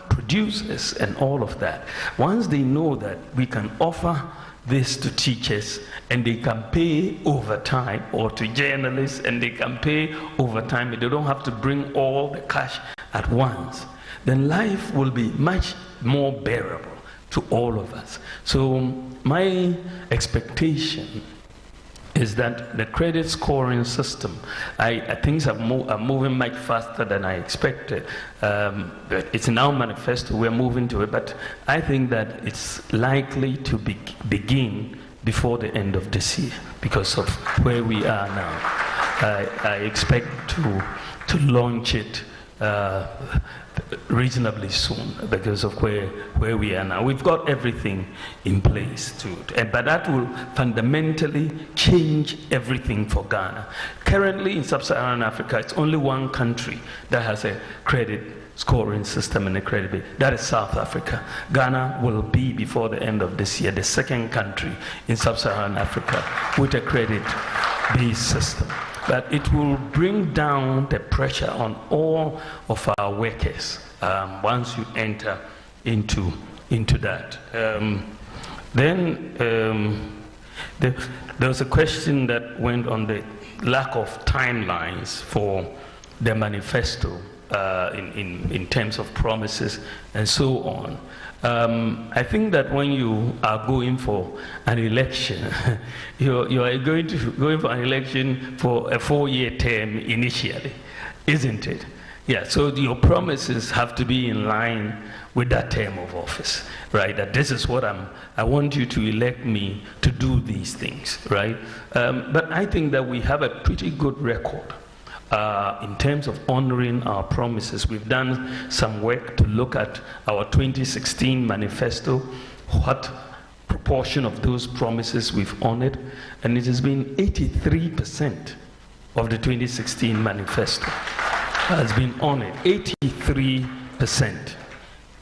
producers and all of that. Once they know that we can offer this to teachers and they can pay overtime, or to journalists and they can pay overtime, they don't have to bring all the cash at once, then life will be much more bearable to all of us. So my expectation is that the credit scoring system, things are moving much faster than I expected. It's in our manifesto, we're moving to it, but I think that it's likely to begin before the end of this year because of where we are now. I expect to launch it reasonably soon because of where we are now. We've got everything in place but that will fundamentally change everything for Ghana. Currently in sub-Saharan Africa, it's only one country that has a credit scoring system and a credit base. That is South Africa. Ghana will be, before the end of this year, the second country in sub-Saharan Africa with a credit-based system. But it will bring down the pressure on all of our workers once you enter into that. Then there was a question that went on the lack of timelines for the manifesto in terms of promises and so on. I think that when you are going for an election, you are going for an election for a 4-year term initially, isn't it? Yeah, so your promises have to be in line with that term of office, right? That this is what I want you to elect me to do these things, right? But I think that we have a pretty good record in terms of honoring our promises. We've done some work to look at our 2016 manifesto, what proportion of those promises we've honored, and it has been 83% of the 2016 manifesto has been honored, 83%.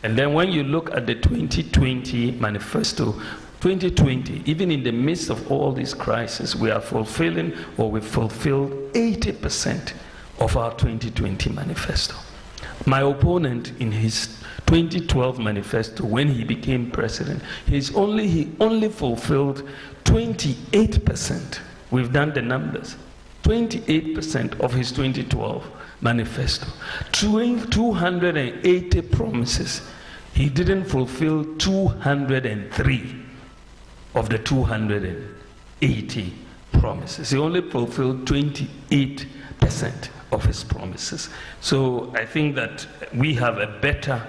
And then when you look at the 2020 manifesto, 2020, even in the midst of all these crises, we are fulfilling, or we've fulfilled 80% of our 2020 manifesto. My opponent in his 2012 manifesto, when he became president, he only fulfilled 28%. We've done the numbers. 28% of his 2012 manifesto. 280 promises. He didn't fulfill 203 of the 280 promises. He only fulfilled 28% of his promises. So I think that we have a better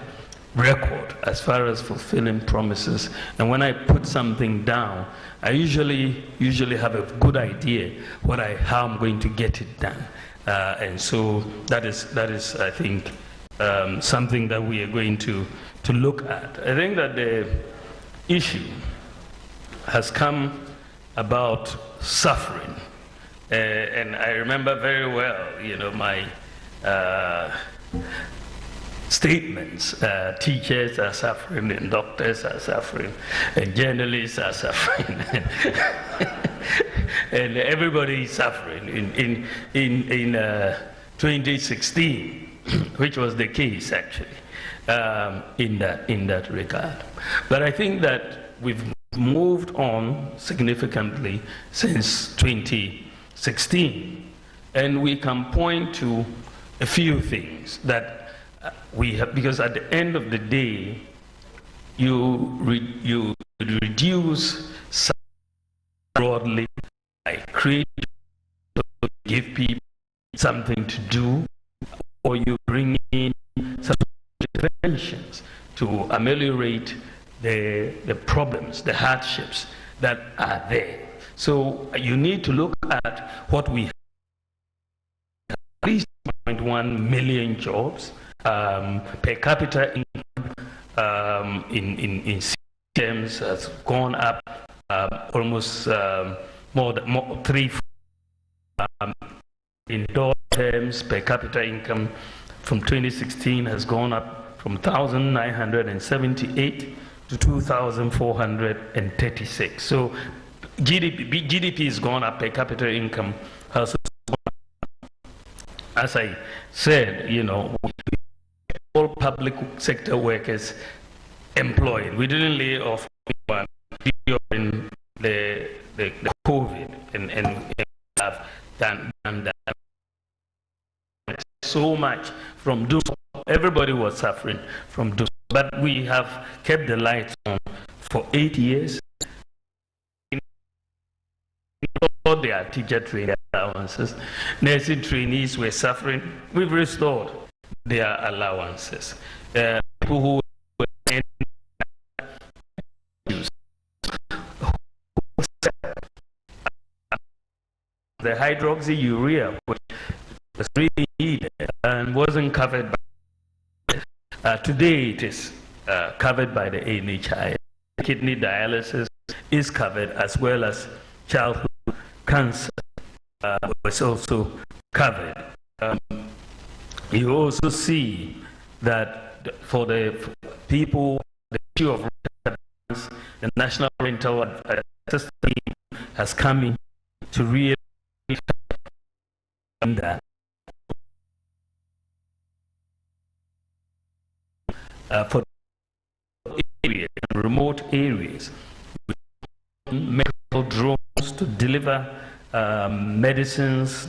record as far as fulfilling promises. And when I put something down, I usually have a good idea how I'm going to get it done. And so that is I think something that we are going to look at. I think that the issue has come about suffering. And I remember very well, my statements. Teachers are suffering, and doctors are suffering, and journalists are suffering, and everybody is suffering. In 2016, which was the case actually, in that regard. But I think that we've moved on significantly since 2016, and we can point to a few things that we have, because at the end of the day, you reduce broadly by creating, give people something to do, or you bring in some interventions to ameliorate the problems, the hardships that are there. So you need to look at what we have. At least 1.1 million jobs, per capita income in terms has gone up almost more than 3. In dollar terms, per capita income from 2016 has gone up from 1,978 to 2,436. So GDP has gone up, per capita income has gone up. As I said, all public sector workers employed. We didn't lay off anyone during the COVID and have done that. So much from doom. Everybody was suffering from doom. But we have kept the lights on for 8 years. All their teacher training allowances. Nursing trainees were suffering. We've restored their allowances. People who were in the hydroxyurea, which was really needed and wasn't covered by today it is covered by the NHI. Kidney dialysis is covered, as well as childhood cancer was also covered. You also see that for the people, the issue of the National Rental Assistance Scheme has come in to really that. For areas, remote areas, medical drones to deliver medicines,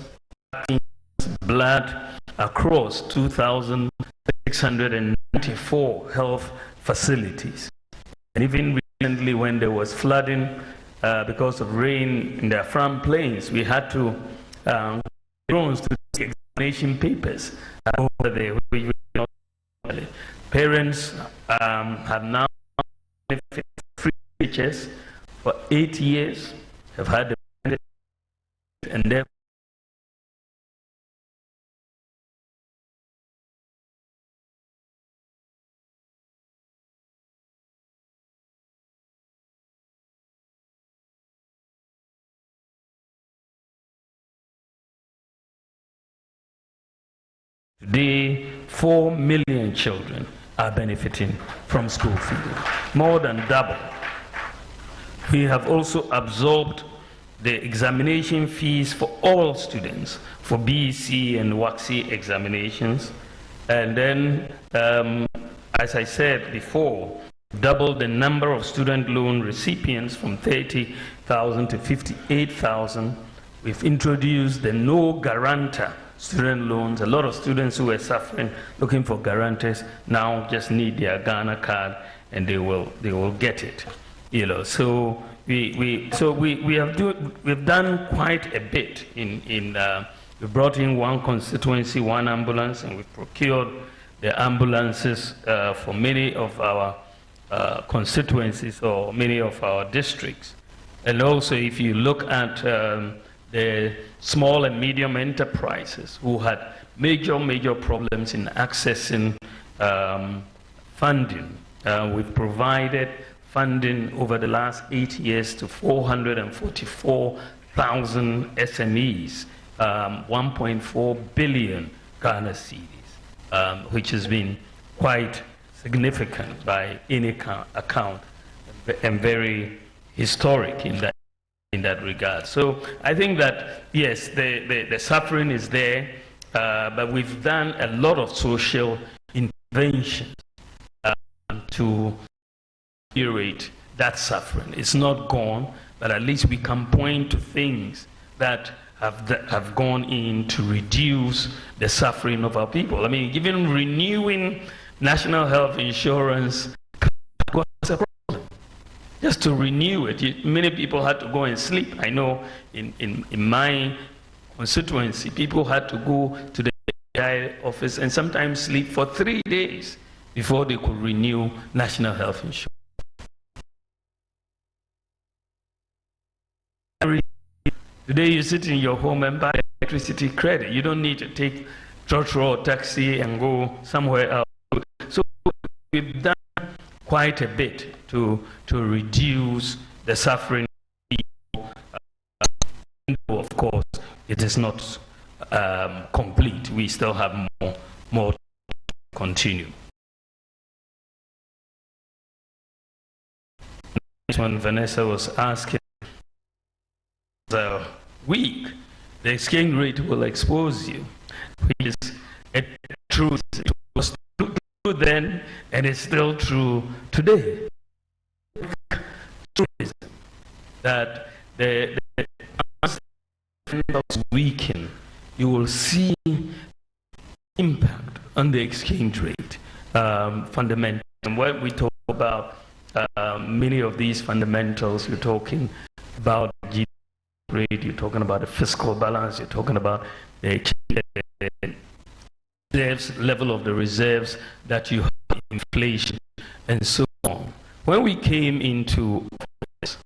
blood across 2,694 health facilities. And even recently, when there was flooding because of rain in the Afram Plains, we had to drones to take examination papers over there. Parents have now benefited free teachers for 8 years, have had the benefit, and therefore today 4 million children are benefiting from school feeding, more than double. We have also absorbed the examination fees for all students for BEC and WACC examinations And then, as I said before, doubled the number of student loan recipients from 30,000 to 58,000. We've introduced the no guarantor student loans. A lot of students who were suffering, looking for guarantors, now just need their Ghana card and they will get it. You know, so we've done quite a bit we brought in one constituency, one ambulance, and we've procured the ambulances for many of our constituencies or many of our districts. And also, if you look at the small and medium enterprises who had major problems in accessing funding, we've provided funding over the last 8 years to 444,000 SMEs, 1.4 billion Ghana cedis, which has been quite significant by any account and very historic in that regard. So I think that, yes, the suffering is there, but we've done a lot of social interventions to ameliorate that suffering. It's not gone, but at least we can point to things that have gone in to reduce the suffering of our people. I mean, even renewing national health insurance was a problem. Just to renew it, many people had to go and sleep. I know in my constituency, people had to go to the AI office and sometimes sleep for 3 days before they could renew national health insurance. Today you sit in your home and buy electricity credit. You don't need to take trotro or taxi and go somewhere else. So we've done quite a bit to reduce the suffering. Of course, it is not complete. We still have more to continue. When Vanessa was asking, weak, the exchange rate will expose you, which is a truth. It was true then, and it's still true today. The truth is that the weaken, you will see impact on the exchange rate fundamental. And when we talk about many of these fundamentals, you're talking about GDP rate, you're talking about the fiscal balance, you're talking about the reserves, level of the reserves that you have, inflation, and so on. When we came into office,